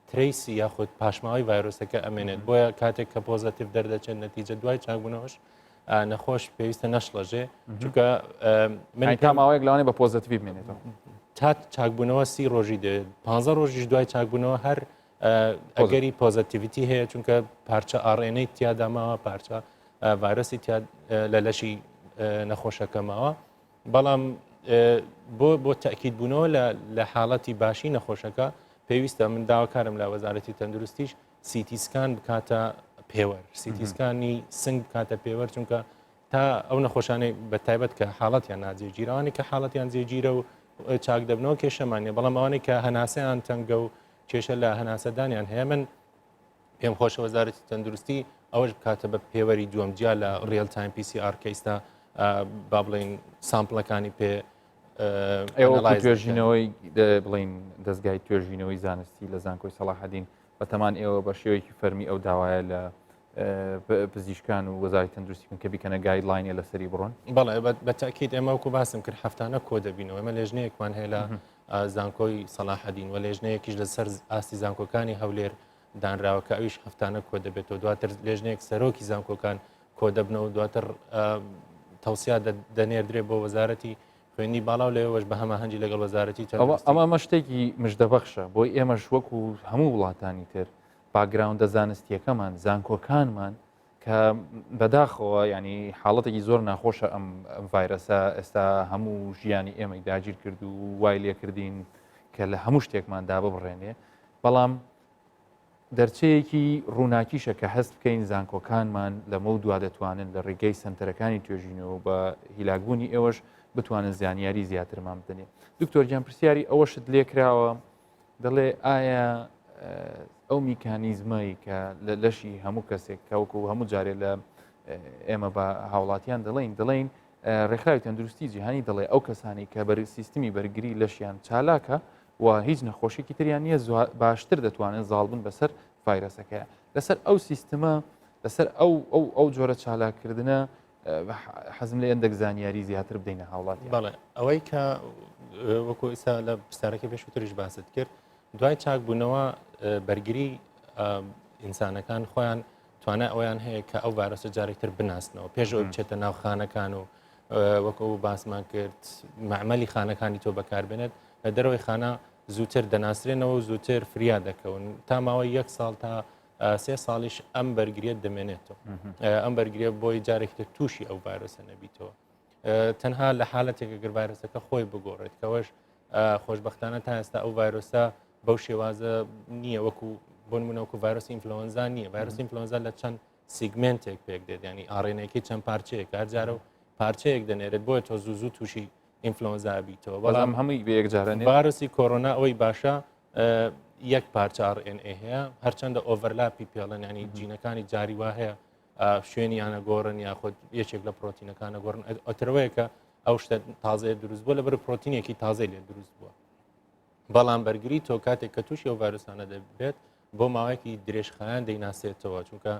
تریسی یاخود پاشماوی ڤایرۆسەکە ئەمێنێت بۆیە کاتێک کە پۆزەتیڤ دەردەچێت نەتیجە دوای چاکبوونەوەش نەخۆش پێویستە نەشڵەژێ چونکە ماوەیەک لەوانێ بە پۆزەتیڤ بمێنێتەوە تا چاکبوونەوە 30 ڕۆژی دێت 15 ڕۆژیش دوای چاکبوونەوە هەر ئەگەری پۆزەتیڤیتی هەیە چونکە پارچە ئاڕێنەی تیادا ماوە پارچە ڤایرۆسی لە لەشی نەخۆشەکە ماوە بەڵام بۆ تاکیدبوونەوە لە حاڵەتی باشی نەخۆشەکە پێویستە من داواکارم لە وەزارەتی تەندروستیش سیتیسکان بکاتە پێوەەر سیتیسکانی سنگ بکاتە پێوەەر چونکە تا ئەو نەخۆشانەی بە تایبەت کە حاڵەتیان ناجێگیرەوانی کە حاڵەتیان جێگیرە و چاک دەبنەوە کێشەمانێ بەڵام ئەوانەی کە هەناسەیان تەنگە و کێشە لە هەناسەدانیان هەیە من پێم خۆشە وەزارەتی تەندروستی ئەوەش بکاتە بە پێوەری دووەمجیا لە ڕێڵ تایم PCR کەیستا با بڵین سامپڵەکانی پێ توێژینەوەی بڵین دەستگای توێژینەوەی زانستی لە زانکۆی سەلاحەدین بەتەمان ئێوە بە شێوەیەکی فەرمی ئەو داوایە لە پزیشکان و وەزارەتی تەندروستی کە بیکەنە گایدلاینە لەسەری بڕۆن بەڵێ بە تاکید ئێمە وەکو باسم کرد هەفتانە کۆ دەبینەوە ئێمە لێژنەیەکمان هەیە لە زانکۆی سەلاحەدین و لێژنەیەکیش لەسەر ئاستی زانکۆکانی هەولێر دانراوەکە ئەویش هەفتانە کۆ دەبێتەوە دواتر لێژنەیەک سەرۆکی زانکۆکان کۆ دەبنەوە دواتر تەوسیا دەنێردرێ بۆ وەزارەتی خوێنی باڵاو لێوەش بە هەماهەنگی لەگەڵ وەزارەتی ئەمە شتێکی مژدەبەخشە بۆی ئێمەش وەکو هەموو وڵاتانی تر باگراوندە زانستیەکەمان زانکۆکانمان کە بەداخەوە ینی حاڵەتێکی زۆر ناخۆشە ئەم ڤایرۆسە ئێستا هەموو ژیانی ئێمەی داگیر کرد و وای لێکردین کە لە هەموو شتێکماندا ببڕێنێ بەڵام دەرچەیەکی ڕووناکیشە کە هەست بکەین زانکۆکانمان لەمە و دوا دەتوانن لە ڕێگەی سنتەرەکانی توێژینەوە بە هیلاکبوونی ئێوەش بتوانن زانیاری زیاترمان بدەنێ. دکتۆر گیان پرسیاری ئەوەشت لێکراوە دەڵێ ئایا ئەو میکانیزمایی کە لە لەشی هەموو کەسێک کەوکو هەموو جارێ لە ئێمە بە هاوڵاتیان دەڵێن ڕێکخراوی تەندروستی جیهانی دەڵێ ئەو کەسانی کە بەر سیستمی بەرگری لەشیان چالاکە و هیچ نەخۆشیێکی تریان نییە باشتر دەتوانن زاڵبن بەسەر ڤایرۆسەکە لەسەر ئەو سیستمە لەسەر ئەو جۆرە چالاکردنە حەزم لە ئەندێک زانیاری زیاتر بدەینە هاوڵاتی. بەڵێ ئەوەی کە وەکو ئێستا لە پرسیارەکە پێشووتریش باست کرد دوای چاکبوونەوە بەرگری ئینسانەکان خۆیان توانای ئەویان هەیە کە ئەو ڤایرۆسە جارێکتر بناسنەوە پێشەوە بچێتە ناو خانەکان و وەکو باسمان کرد معمەلی خانەکانی تۆ بەکاربێنێت لە دەرەوەی خانە زووتر دەناسرێنەوە و زووتر فریا دەکەون تا ماوەی 1 ساڵ تا 3 ساڵیش ئەم بەرگریت دەمێنێتەوە ئەم بەرگریە بۆی جارێکتر تووشی ئەو ڤایرۆسە نەبیتەوە تەنها لە حالەتێکە گەر ڤایرۆسەکە خۆی بگۆڕێت کەوەش خۆشبەختانە تا ئێستا ئەو ڤایرۆسە بەو شێوازە نییە وەکو بۆ نمونەوەکو ڤایرۆسی ئینفلۆنزا نییە ڤایرۆسی ئینفلۆنزا لە چەند سیگمنتێک پێک دێت ینی ئاڕێنەیەکی چەند پارچەیەک هەرجارە و پارچەیەک دەنێرێت بۆیە تۆ زوو تووشی ئینفلۆنزا بیتەوە بەڵام هەمووی بەیەکجارانێ ڤایرۆسی کۆرۆنا ئەوەی باشە یەک پارچە RNA هەیە هەرچەندە ئۆڤەرلاپی پێڵەن ینی جینەکانی جاری وا هەیە شوێنیانە گۆڕن یاخود یەکێک لە پرۆتینەکانە گۆڕن ئەترەوەیەکە ئەو شتە تازەیە دروست بووە لەبەر پرۆتینێکی تازەی لێ دروست بووە بەڵام بەرگری تۆ کاتێک کە تووشی ئەو ڤایرۆسانە دەبێت بۆ ماوەیەکی درێژخایان دەیناسێتەوە چونکە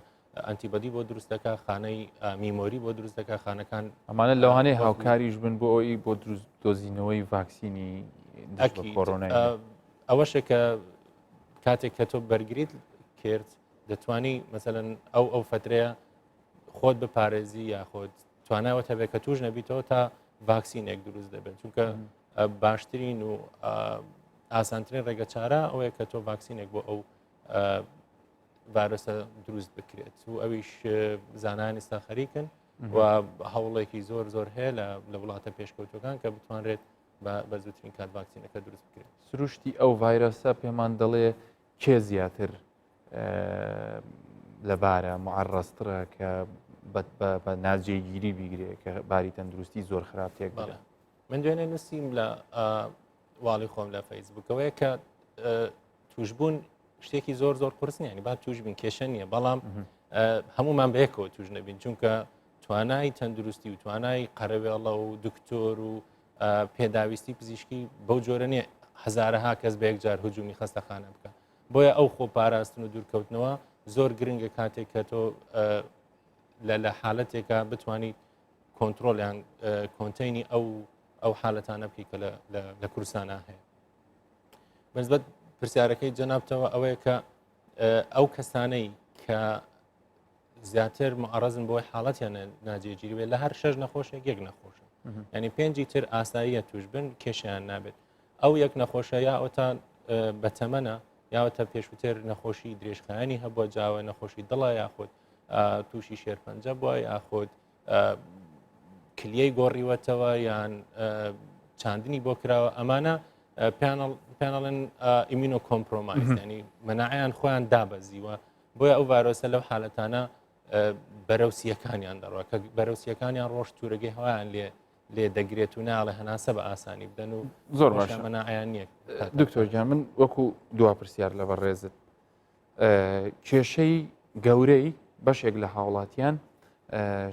ئەنتیبەدی بۆ دروستەکە خانەی میمۆری بۆ دروستەکە خانەکان ئەمانە لەوانەیە هاوکاریش بن بۆ ئەوی بۆ دۆزینەوەی ڤاکسینی کۆڕۆنای ئەوەشە کە کاتێک کە تۆ بەرگریت کرد دەتوانی مەسەلەن ئەو فترەیە خۆت بپارێزی یاخۆت تواناوەت هەبێت کە توش نەبیتەوە تا ڤاکسینێک دروست دەبێت چونکە باشترین و ئاسانترین ڕێگە چارە ئەوەیە کە تۆ ڤاکسینێک بۆ ئەو ڤایرۆسە دروست بکرێت و ئەویش زانایان ئێستا خەریکن و هەوڵێکی زۆر هەیە لە وڵاتە پێشکەوتوەکان کە بتوانرێت بە زووترین کات ڤاکسینەکە دروست بکرێت. سروشتی ئەو ڤایرۆسە پێمان دەڵێ کێ زیاتر لەبارە معڕەسترە کە بە ناجێگیری بیگرێت کە باری تەندروستی زۆر خراپ تێک بڵێ. من دوێنێ نووسیم لە واڵی خۆم لە فەیسبوکەوەیە کە توشبوون شتێکی زۆر قورس نیە با توش بین کێشە نییە بەڵام هەمومان بەیەکەوە توش نەبین چونکە توانای تەندروستی و توانای قەرەوێڵە و دکتۆر و پێداویستی پزیشکی بەو جۆرە نیە هەزارەها کەس بە یەکجار هجومی خەستەخانە بکە بۆیە ئەو خۆ پاراستن و دوورکەوتنەوە زۆر گرنگە کاتێک کە تۆ لە حالەتێکە بتوانیت کۆنتترۆلیان کۆنتینی ئەو حالەتانە بکەی کە لە کوردستانە هەیە. بەنسبەت پرسیارەکەی جەنابتەوە ئەوەیە کە ئەو کەسانەی کە زیاتر معڕەزن بۆی حاڵەتیان ناجێگیری بێت لە هەر شەش نەخۆشێک یەک نەخۆشە ینی پێنجی تر ئاساییە توش بن کێشیان نابێت ئەو یەک نەخۆشە یاوەتان بەتەمەنە یاوەتە پێشووتر نەخۆشی درێژخایانی هەبووە جاوە نەخۆشی دڵە یاخود تووشی شێرپەنجە بووە یاخود کلیەی گۆڕیوەتەوە یان چاندنی بۆ کراوە ئەمانە پێنەڵێن ئیمینۆ کۆمپۆمایز ینی مەناعیان خۆیان دابەزیوە بۆیە ئەو ڤایرۆسە لەو حالەتانە بەرەوسیەکانیان دەڕوە کە بەرەوسیەکانیان ڕۆژ توورەگەی هەوایان لێ دەگرێت و ناڵێ هەناسە بە ئاسانی بدەن و زۆر باشە مەناعیان نییە. دکتۆر گیان من وەکو دوا پرسیار لە بەڕێزت کێشەی گەورەی بەشێک لە هاوڵاتیان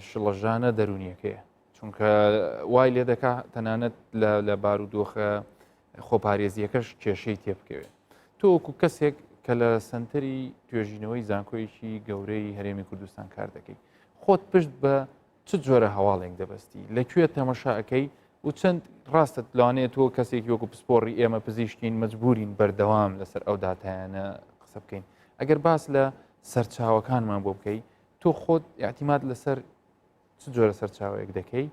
شڵەژانە دەرونیەکەیە چونکە وای لێ دەکا تەنانەت لە بارودۆخە خۆپارێزیەکەش کێشەی تێبکەوێت تۆ وەکو کەسێک کە لە سنتەری توێژینەوەی زانکۆیەکی گەورەی هەرێمی کوردستان کار دەکەی خۆت پشت بە چ جۆرە هەواڵێک دەبەستی لەکوێ تەمەشاەکەی و چەند ڕاستت لەوانەیە تۆ کەسێکی وەکو پسپۆڕی ئێمە پزیشکین مەجبورین بەردەوام لەسەر ئەو داتایانە قسە بکەین ئەگەر باس لە سەرچاوەکانمان بۆ بکەی تۆ خۆت اعتیماد لەسەر چ جۆرە سەرچاوەیەک دەکەی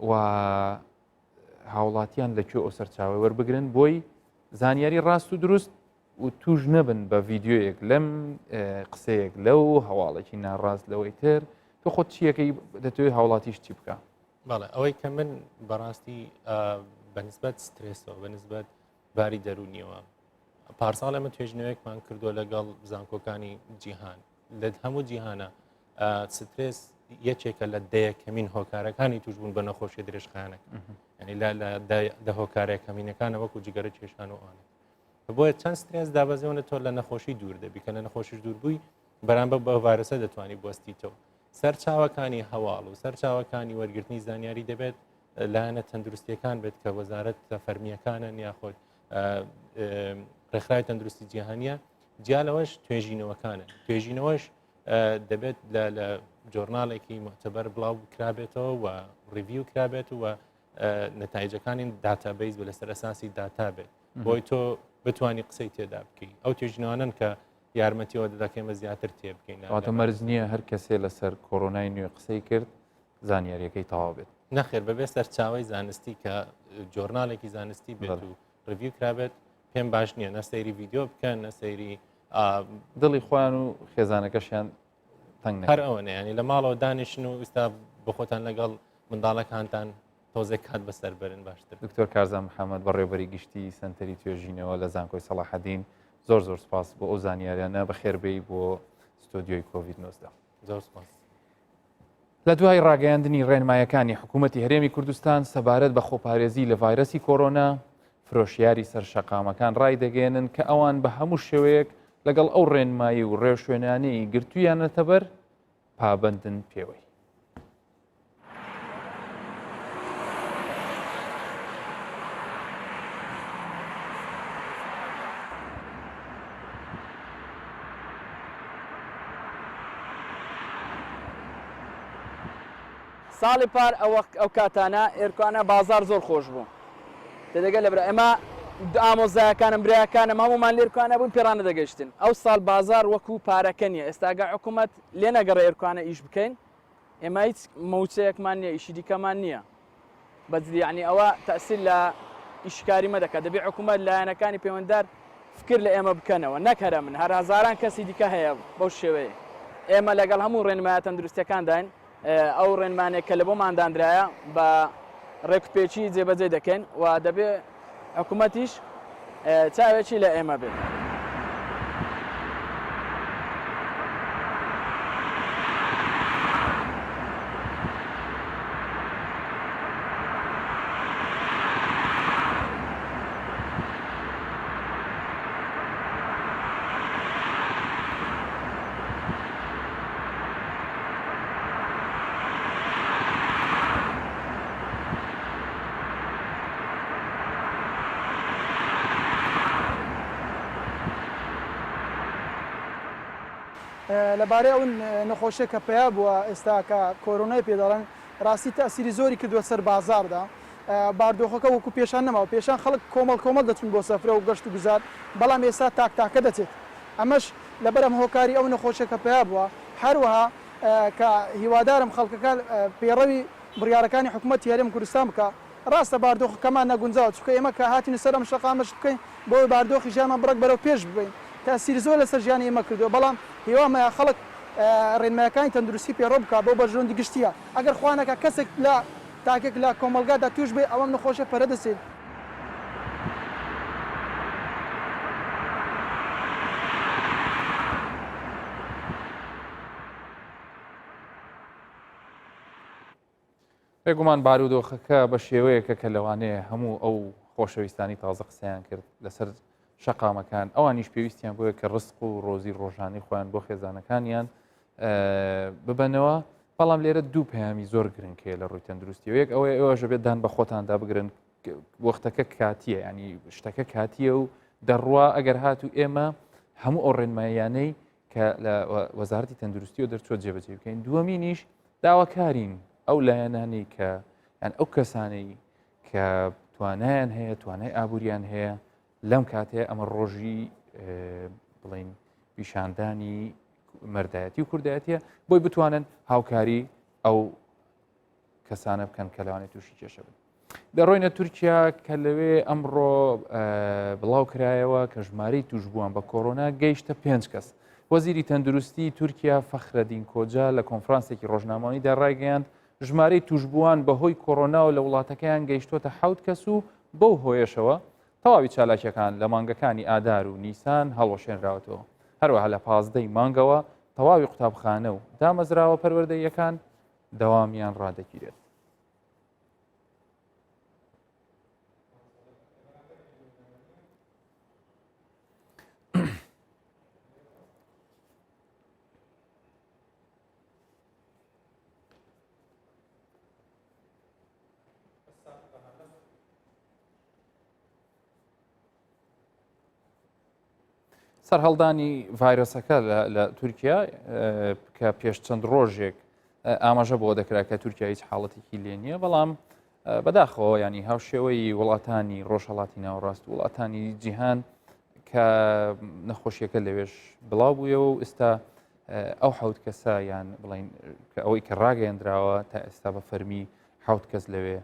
و هاوڵاتیان لەکوێ ئەو سەرچاوی وەربگرن بۆی زانیاری ڕاست و دروست و توش نەبن بە ڤیددیۆیەک لەم قسەیەک لەو هەواڵێکی ناڕاست لەوەی تر تۆ خۆت چیەکەی دەتوێت هاوڵاتیش چی بکە؟ بەڵێ ئەوەی کە من بەڕاستی بەنسبەت سترێسەوە بەنسبەت باری دەرونیەوە پارساڵ ئەمە توێژنەوەیەکمان کردووە لەگەڵ زانکۆکانی جیهان لە هەموو جیهانە سترس یەکێکە لە دەیەکەمین هۆکارەکانی توشبوون بە نەخۆشی درێژخانەکە ینی لە هۆکارێک کەمینەکانە وەکو جگەرە کێشان و ئەوانە بۆیە چەند سترس دابەزێنە تۆ لە نەخۆشی دوور دەبی کە لە نەخۆشیش دووربووی بەرامبەر بە ڤایرۆسە دەتوانانی بوەستیتەوە سەرچاوەکانی هەواڵ و سەرچاوەکانی وەرگرتنی زانیاری دەبێت لایەنە تەندروستیەکان بێت کە وەزارەت فەرمیەکانن یاخۆت ڕێکخراوی تەندروستی جیهانیە جیا لەوەش توێژینەوەکانن توێژینەوەش دەبێت لە جۆرناڵێکی معتەبەر بڵاو کرابێتەوە و ڕیڤیو کرابێت و نەتایجەکانی داتابیس بە لەسەر ئەساسی داتا بێت بۆی تۆ بتوانانی قسەی تێدا بکەی ئەو توێژینەوەن کە یارمەتیەوە دەکەمە زیاتر تێ بکەین واتە مەرج نییە هەر کەسێ لەسەر کۆرۆنای نوێ قسەی کرد زانیاریەکەی تەواو بێت نەخێر بەبێ سەرچاوی زانستی کە جۆرنالێکی زانستی بێت و ڕیڤیو کرابێت پێم باش نییە نەسەیری ڤیددیۆ بکەن نەسەیری دڵی خۆیان و خێزانەکەشیان تەنگ هەر ئەوەنە ینی لە ماڵەوە دانیشن و ئستا بخۆتان لەگەڵ منداڵەکانتان تۆزێک کات بەسەر بەرن باشتر دکتۆر کارزان محەممەد بە ڕێوەری گشتی سنتەری توێژینەوە لە زانکۆی سەلاحەدین زۆر سپاس بۆ ئەو زانیاریانە بە خێربەی بۆ ستۆدیۆی کۆڤید-19 زۆر سپاس لە دوای ڕاگەیاندنی ڕێنمایەکانی حکوومەتی هەرێمی کوردستان سەبارەت بە خۆپارێزی لە ڤایرۆسی کۆرۆنا فرۆشیاری سەرشەقامەکان ڕای دەگەێنن کە ئەوان بە هەموو شێوەیەک لەگەڵ ئەو ڕێنمایی و ڕێوشوێنانەی گرتوویانەتەبەر پابەندن پێوەی. ساڵی پار ئەو کاتانە ئێرکوانە بازار زۆر خۆش بوو تێدەگەل لەبرا ئێمە ئامۆزایەکانم برایەکانم هەمومان لێرکوانە بوون پێڕانە دەگەشتن ئەو ساڵ بازار وەکو پارەکە نیە ئێستاگە حکوومەت لێ نەگەڕێ ئێرکوانە ئیش بکەین ئێمە هیچ مەوچەیەکمان نییە ئیشی دیکەمان نییە بەجددی یعنی ئەوە تەسیل لە ئیشکاری مەدەکات دەبێ حکوومەت لایەنەکانی پەیوەنددار فکر لە ئێمە بکەنەوە نەکەرە من هەر هەزاران کەسی دیکە هەیە بەو شێوەیە ئێمە لەگەڵ هەموو ڕێنمایە تەندروستیەکان داین ئەو ڕێنمانێک کە لە بۆمان دانرایە بە ڕێکپێکی جێبەجێ دەکەین و دەبێ حکوومەتیش چاوێکی لە ئێمە بێت. لەبارەی ئەو نەخۆشیە کە پیا بووە ئێستا کە کۆرۆنای پێداڵن ڕاستی تەسیری زۆری کردووە سەر بازاردا باردۆخەکە وەکو پێشان نەماوە پێشان خەڵک کۆمەڵ دەچون بۆ سەفرە و گەشت و گوزار بەڵام ئێستا تاکتاکە دەچێت ئەمەش لەبەرم هۆکاری ئەو نەخۆشیە کە پیا بووە هەروەها کە هیوادارم خەڵکەکان پێڕەوی بڕیارەکانی حکوومەتی هەرێمی کوردستان بکە ڕاستە باردۆخەکەمان نەگونجاوە چونکە ئێمە کە هاتین سەر ئەم شەقامەش بکەین بۆی باردۆخی ژیانمان بڕک بەرەو پێش ببین تاسیری زۆر لەسەر ژیانی ئێمە کردووە بەڵام هیوامەیە خەڵک ڕێنمایەکانی تەندروستی پێڕۆ بکە بۆ بەژۆندی گشتیە ئەگەر خوانەکە کەسێک لە تاکێک لە کۆمەلگادا توش بێ ئەوەم نەخۆشە پەرە دەسێت. بێگومان بارودۆخەکە بە شێوەیەکە کە لەوانەیە هەموو ئەو خۆشەویستانی تازە قسەیان کرد لەسەر شەقامەکان ئەوانیش پێویستیان بۆیە کە ڕسق و ڕۆزی ڕۆژانی خۆیان بۆ خێزانەکانیان ببەنەوە بەڵام لێرە دوو پەیامی زۆر گرنگکەیە لە ڕووی تەندروستی و یەک ئەوەیە ئەوەژە بێت دان بە خۆتاندا بگرن وەختەکە کاتیە ینی شتەکە کاتیە و دەڕوا ئەگەر هات و ئێمە هەموو ئەو ڕێنمایانەی کە لە وەزارەتی تەندروستی و دەرچۆ جێبەجێ بکەین دووەمینیش داواکارین ئەو لایەنانی کە یان ئەو کەسانەی کە توانایان هەیە توانای ئابوووریان هەیە لەم کاتەیە ئەمە ڕۆژی بڵین پیشاندانی مەردایەتی و کوردایەتیە بۆی بتوانن هاوکاری ئەو کەسانە بکەن کە لەوانێت تووشی کێشە بن. دەڕۆینە تورکیا کە لەوێ ئەمڕۆ بڵاو کرایەوە کە ژمارەی توشبووان بە کۆرۆنا گەیشتە 5 کەس. وەزیری تەندروستی تورکیا فەخرەدین کۆجا لە کۆنفرانسێکی ڕۆژنامەوەییدا ڕایگەیاند ژمارەی توشبووان بەهۆی کۆرۆنا و لە وڵاتەکەیان گەیشتوتە 7 کەس و بەو هۆیشەوە تەواوی چالاکیەکان لە مانگەکانی ئادار و نیسان هەڵوەشێنراوەتەوە. هەروەها لە 15 مانگەوە تەواوی قوتابخانە و دامەزراوە پەروەردەیەکان دەوامیان ڕادەگیرێت. سەرهەڵدانی ڤایرۆسەکە لە تورکیا کە پێش چەند ڕۆژێک ئاماژە بۆ دەکرا کە تورکیا هیچ حاڵەتێکی لێ نییە، بەڵام بەداخەوە ینی هاوشێوەی وڵاتانی ڕۆژهەڵاتی ناوەڕاست و وڵاتانی جیهان کە نەخۆشیەکە لەوێش بڵاو بوویەوە و ئێستا ئەو حەوت کەسە یان بڵین کە ئەوەی کە ڕاگەیەندراوە تا ئێستا بە فەرمی حەوت کەس لەوێ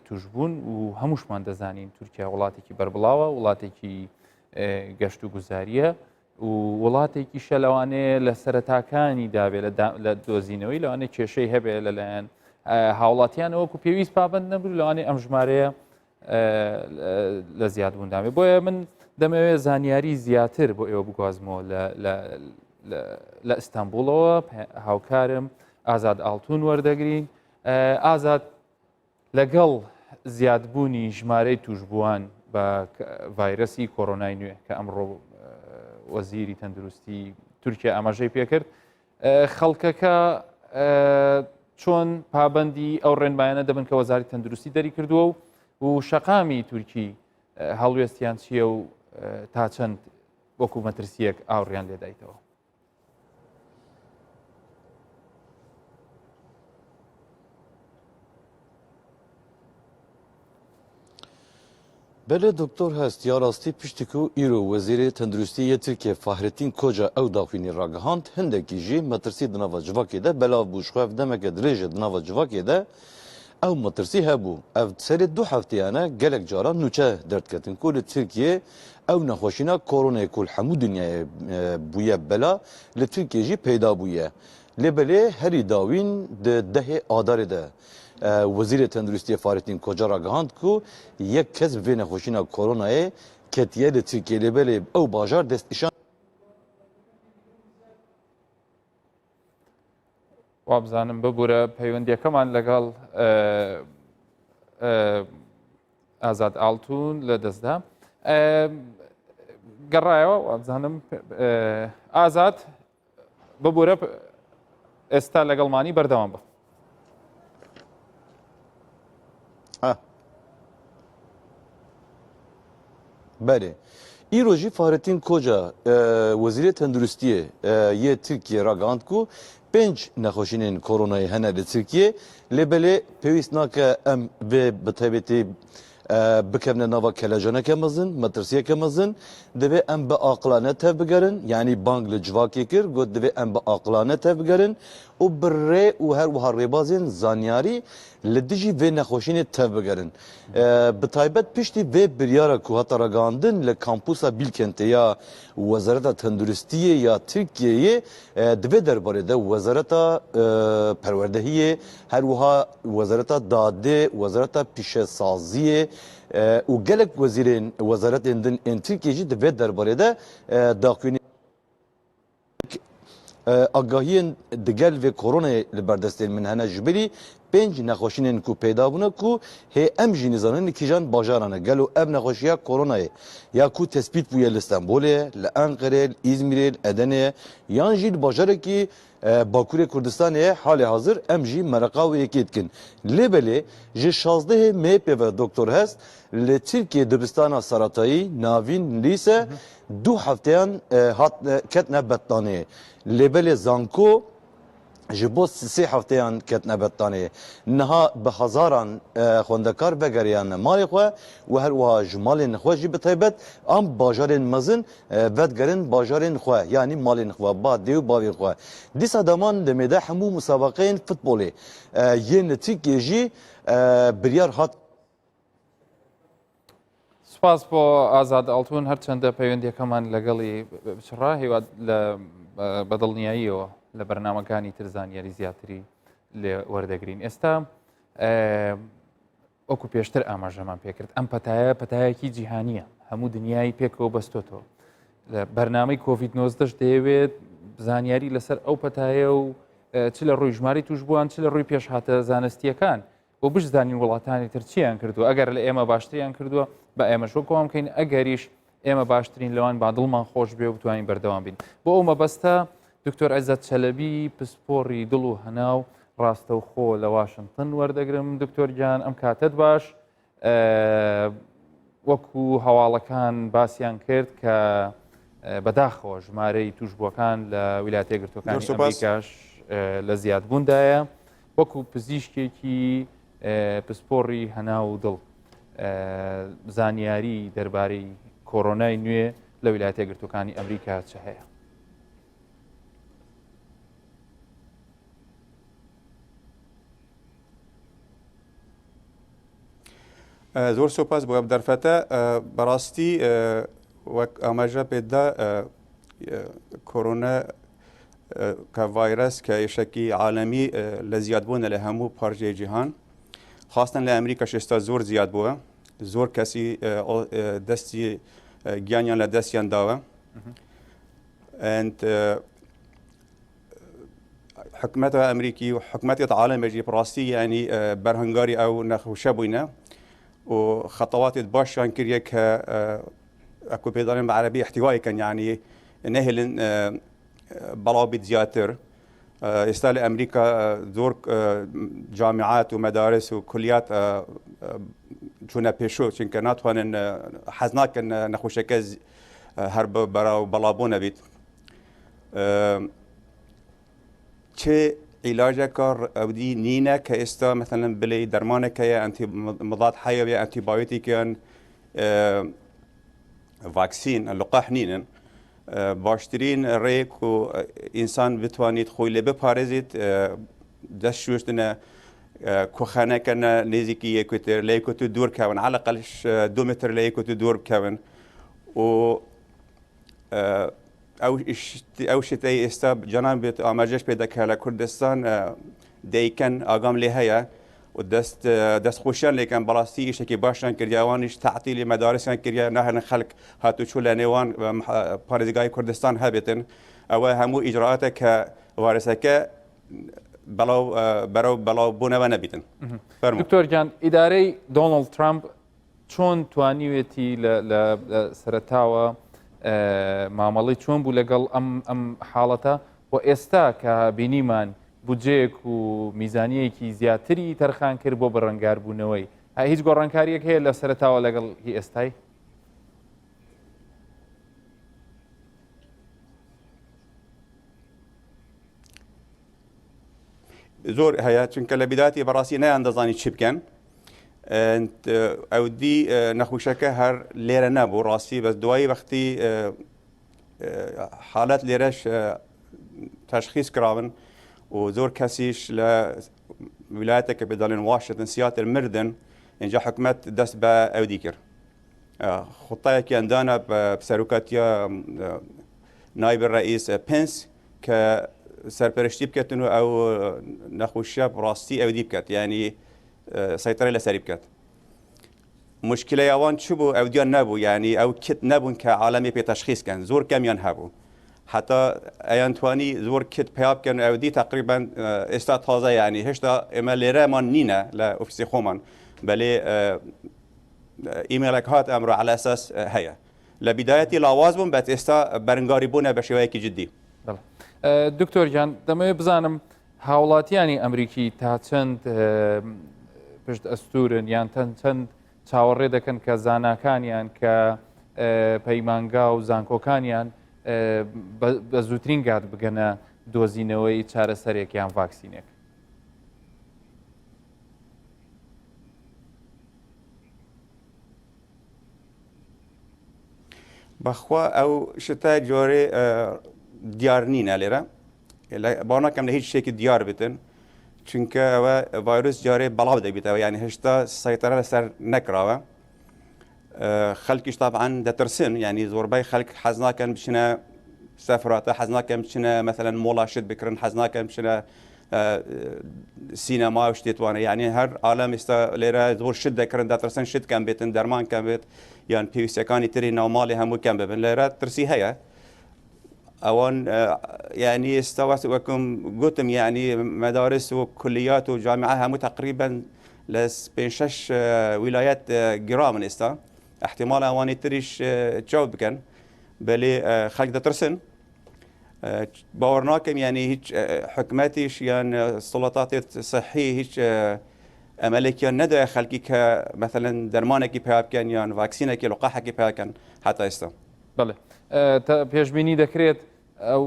توش بوون و هەمووشمان دەزانین تورکیا وڵاتێکی بەربڵاوە، وڵاتێکی گەشت و گوزاریە و وڵاتێکی شەلەوانەیە لە سەرەتاکانی دابێت لە دۆزینەوەی لەوانەیە کێشەی هەبێت لەلایەن هاوڵاتیانەوەکو پێویست پابند نەبوو لەوانەیە ئەم ژمارەیە لە زیادبووندامێ. بۆیە من دەمەوێت زانیاری زیاتر بۆ ئێوە بگوازمەوە لە ئیستانبوڵەوە هاوکارم ئازاد ئاڵتون وەردەگرین. ئازاد لەگەڵ زیادبوونی ژمارەی توشبووان بە ڤایرەسی کۆرۆنای نوێ کە ئەمڕۆ وەزیری تەندروستی تورکیا ئاماژەی پێکرد، خەڵکەکە چۆن پابەندی ئەو ڕێنمایانە دەبن کە وەزاری تەندروستی دەری کردووە و شەقامی تورکی هەڵوێستیان چییە و تا چەند وەکو مەترسیەک ئاوڕیان لێدایتەوە؟ بله دکتر هست یا راستی پشتی که ایرو وزیر تندرستی ترکیه فهرتین کجا او داخوینی راگهاند هندکی جی مترسی دنوا جواکی ده بلا بوشخوف دمک درجه دنوا جواکی ده او مترسی هبو او سر 2 هفتهانه گلک جارا نوچه درد کتن کل ترکیه او نخوشینا کرونا کل همو دنیا بویه بلا لترکیه جی پیدا بویه لبله هری داوین ده آدار ده وزیر تندرستی فارتین کجا را گهاند کو یک کس به نخوشینا کرونا کتیه ده ترکیه لبله او باجار دست ایشان وابزانم ببوورە پەیوەندیەکەمان لەگەڵ ئازاد ئاڵتون لە دەستدا گەڕایەوە وابزانم ئازاد ببوورە ئێستا لەگەڵمانی بەردەوام بە. بله ایروژی فهرتین کجا وزیر تندرستی یه ترکیه را گاند کو 5 نخوشین کرونای هنر ترکیه لبله پیوست ناکه ام به تایبتی بکمن نوا کلاجانه کمزن مترسیه کمزن دبی ام به عقلانه تف بگرن یعنی بانگ لجواکی کر گود دبی ام به عقلانه تف بگرن و بره و هر و هر ریبازین زانیاری لدیجی و نخوشین تف بگرن به تایبت پشتی و بریاره که هتا رگاندن لکامپوسا بیلکنته یا وزارت تندرستیه یا ترکیه دبی درباره ده وزارت پروردهیه هر وها وزارت داده وزارت پیش سازیه و گلک وزیرین وزارت اندن ترکیه دبی درباره ده داخلی آگاهی دگل و کرونا لبردستین من هنه جبری 5 نخوشین کو پیدا بونه کو هی ام جی نزانن کی جان باجارانه گلو اب نخوشیا کرونا یا کو تثبیت بوی استانبول لانقره ازمیر ادنه یان جی باجار کی باکوری کردستان حال حاضر ام جی مرقا و یکیتکن لبلی جی 16 مپ و دکتر هست ل ترکیه دبستان سرطایی ناوین لیسه 2 هفتهان هات کتنه بطانه لبلی زانکو جبوس 3 هفتهان کتنه بطانه نها به هزاران خوندکار بگریان مالی خواه و هر وها جمالین خواه جی بطیبت ام باجارین مزن ودگرین باجارین خواه یعنی مالین خواه با دیو باوی خواه دیس ادامان دمیده همو مسابقین فوتبولی یه نتیک جی بریار هات سپاس بۆ ئازاد ئاڵتون هەرچەندە پەیوەندیەکەمان لەگەڵی بچڕا هیواد لە بەدڵنیاییەوە لە بەرنامەکانی تر زانیاری زیاتری لێ وەردەگرین. ئێستا وەکو پێشتر ئاماژەمان پێکرد ئەم پەتایەکی جیهانیە هەموو دنیای پێکەوە بەستۆتەوە لە بەرنامەی کۆڤید-19 دەیەوێت زانیاری لەسەر ئەو پەتایە و چ لە ڕووی ژماری توش بووان چ لە ڕووی پێشهاتە زانستیەکان بۆ بشزانین وڵاتانی تر چیان کردو ئەگەر لە ئێمە باشتریان کردووە بە ئێمەش وەکوام بکەین ئەگەریش ئێمە باشترین لەوان با دڵمان خۆش بێ و بتوانین بەردەوام بین بۆ ئەو مەبەستە دکتۆر عەیزەت چەلەبی پسپۆڕی دڵ و هەناو ڕاستە و خۆ لە واشنگتن وەردەگرم دکتۆر گیان ئەم کاتت باش وەکو هەواڵەکان باسییان کرد کە بەداخەوە ژمارەی توشبووەکان لە ویلایەتە یەکگرتووەکانی ئەمریکاش لە زیادبووندایە وەکو پزیشکێکی پسپۆڕی هەناو و دڵ زانیاری دەربارەی کۆڕۆنای نوێ لە ویلایەتە یەکگرتووەکانی ئەمریکا چ هەیە؟ زۆر سۆپاس بۆ ئەم دەرفەتە بەڕاستی وەک ئاماژە پێدا کۆرۆنا کە ڤایرەس کە یەشێکی عالەمی لە زیادبوونە لە هەموو پارچەی جیهان خاستن لە ئەمریکاش ئێستا زۆر زیاد بووە زۆر کەسی دەستی گیانیان لە دەستیان داوە حکومەتە ئەمریکی و حکومەتێت عالەمێژی بڕاستی یعنی بەرهەنگاری ئەو نەخوشە بووینە و خطواتێت باشیان کردیە کە ئەکو پێدانێن بە عەرەبی احتیوایکەن یعنی نەهێلن بەڵاو بیت زیاتر ئێستا لە ئەمریکا زۆر جامعات و مەدارس و کولیات چوونە پێشۆ چونکە ناتوانن حەز ناکەن نەخۆشەکە هەر بەراو بەڵابوو نەبیت چه علاجێکە ئەودی نینە کە ئێستا مثلەن بڵێ دەرمانێکەیە ئەنتی مضاد حەیوێ ئەنتیبایۆتیکیان ڤاکسین لقاح نینن باشترین ڕێک و ئینسان بتوانیت خۆی لێ بپارێزیت دەست شوشتنە کۆخانەکەنە نێزیکی یەکوتر لە یەکوتر دوور بکەون عەلەقەلش 2 متر لە یەکوتر دوور بکەون و ئەو شتەی ئێستا جانان بێت ئاماژەش پێ دەکات لە کوردستان دەیکەن ئاگام لێ هەیە و دەستخۆشیان لێکەن بەڕاستی ئیشێکی باشیان کردیاوانیش تەعتیلی مەدارسیان کردیا ناهێنن خەڵک هاتوچوو لە نێوان پارێزگای کوردستان هەبێتن ئەوە هەموو ئیجرعاتە کە وارسەکە بەڵاو بوونەوە نەبیتن. دکتۆر گیان ئیدارەی دۆناڵد ترامپ چۆن توانیوێتی لە سەرەتاوە مامەڵی چۆن بوو لەگەڵ ئەم حاڵەتە و ئێستا کە بینیمان بودجەیەک و میزانیەکی زیاتری تەرخان کرد بۆ بەڕەنگاربوونەوەی هیچ گۆڕانکاریەک هەیە لە سەرەتاوە لەگەڵ هی ئێستای؟ زۆر هەیە چونکە لە بیداتی بەڕاستی نەیان دەزانی چی بکەن ئەودی نەخوشەکە هەر لێرە نەبوو ڕاستی بەس دوایی وەختی حالەت لێرەش تەشخیص کراون و زۆر کەسیش لە ویلایەتێکە پێداڵێن واشنگتن سیاتر مردن اینجا حکومەت دەست بە ئەودی کرد خوتایەکی ئەندانە بە سەرۆکاتیە نایب ڕئیس پێنس کە سەرپەرشتی بکەن و ئەو نەخۆشیە ڕاستی ئەودی بکات یعنی سەیطرە لەسەری بکات مشکلەی ئەوان چ بوو ئەودیان نەبوو یعنی ئەو کت نەبوون کە عالەمی پێ تەشخیصکەن زۆر کەمیان هەبوو حتا ئەیان توانی زۆر کت پیا بکەن ئەودی تقریبا ئێستا تازە یعنی هێشتا ئێمە لێرەمان نینە لە ئۆفیسی خۆمان بەلێ ئیمێلێک هات ئەمڕۆ عەلە ئەساس هەیە لە بیدایەتی لاواز بوون بەت ئێستا بەرەنگاری بوونە بە شێوەیەکی جدی. دکتۆر گیان دەمەوێت بزانم هاوڵاتیانی ئەمریکی تا چەند پشت ئەستورن یان چەند چاوەڕێ دەکەن کە زاناکانیان کە پەیمانگا و زانکۆکانیان بە زووترین گات بگەنە دۆزینەوەی چارەسەرێک یان ڤاکسینێک. بەخوا ئەو شتە جۆرێ دیار نینە لێرە باوەڕ ناکەم لە هیچ شتێکی دیار بێتن چونکە ئەوە ڤایرۆس جارێ بەڵاو دەبێتەوە یعنی هێشتا سەیطرە لەسەر نەکراوە خەڵکیش تابعاً دەترسن یعنی زۆربەی خەڵک حەز ناکەن بچنە سەفراتە حەز ناکەن بچنە مەثەلەن مۆڵا شت بکردن حەز ناکەن بچنە سینەما و شتێتوانە یعنی هەر ئالەم ئێستا لێرە زۆر شت دەکردن دەترسن شت کەم بێتن دەرمان کەم بێت یان پێویستەکانی تری ناوماڵی هەموو کەم ببن لێرە ترسی هەیە ئەوان یعنی ئێستا وەکم گوتم یعنی مەدارس و کولیات و جامعە هەموو تقریبا لە 5-6 ویلایەت گرا من ئێستا احتیمال ئەوانی تریش چاو بکەن بەلێ خەڵک دەترسن باوەڕ ناکەم یعنی هیچ حکومەتیش یان سڵاتاتی صحی هیچ ئەمەلێکیان نەدایە خەڵکی کە مثلەن دەرمانێکی پێ بکەن یان ڤاکسینێکی لقاحێکی پێ بکەن هەتا ئێستا بڵێ پێشبینی دەکرێت ئەو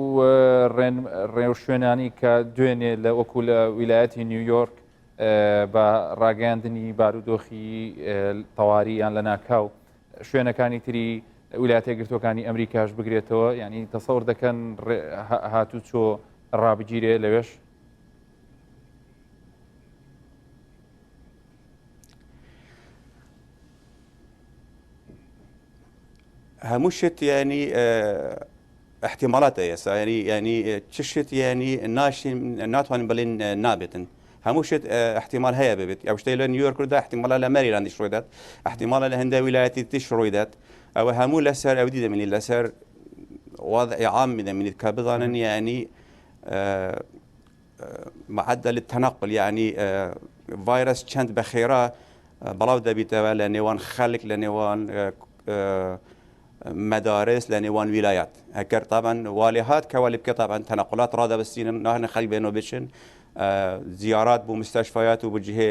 ڕێو شوێنانی کە دوێنێ لە وەکو لە ویلایەتی نیویۆرک بە ڕاگەاندنی بارودۆخی تەوارییان لە ناکاو شوێنەکانی تری ویلایەتە یەکگرتووەکانی ئەمریکاش بگرێتەوە ینی تەسەور دەکەن هاتوو چۆ ڕابگیرێ لەوێش هەموو شت ینی احتیمالاتە ئێستا ینی چ شت ینی ناتوانین بڵێن نابێتن هەموو شت احتیمال هەیە ببێت ئەو شتەی لە نیویۆرکدا احتیمالە لە مەریلاندیش ڕوویدات احتیمالە لە هەندێک ویلایەتی تیش ڕوویدات ئەوە هەموو لەسەر ئەودی دەمێنیت لەسەر وضعی عامی دەمێنیت کە بزانن ینی معدل التنقل ینی ڤایرس چەند بەخێرا بەڵاو دەبیتەوە لە نێوان خەڵک لە نێوان مدارس لە نێوان ویلایەت هەکەر طبعا والی هات کە والی بکە طبعا تەنقلات ڕادەبەستینن ناهنە خەڵک بێنەوە بچن زیارات بۆ مستەشفیات و بۆ جهێ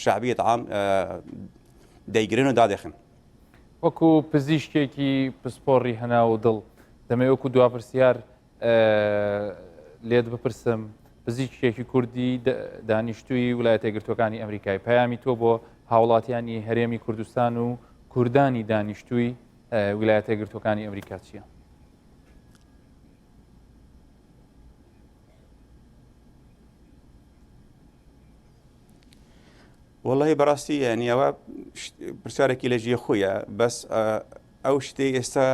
شعبیەت عام دەیگرن و دادەخن وەکو پزیشکێکی پسپۆڕی هەنا و دڵ دەمەوێت وەکو دواپرسیار لێت بپرسم پزیشکێکی کوردی دانیشتووی ویلایەتە یەکگرتووەکانی ئەمریکای پەیامی تۆ بۆ هاوڵاتیانی هەرێمی کوردستان و کوردانی دانیشتووی ویلایەتە یەکگرتووەکانی ئەمریکا چییە؟ والله بەڕاستی یعنی ئەوە پرسیارێکی لە ژێ خۆیە بەس ئەو شتێک ئێستا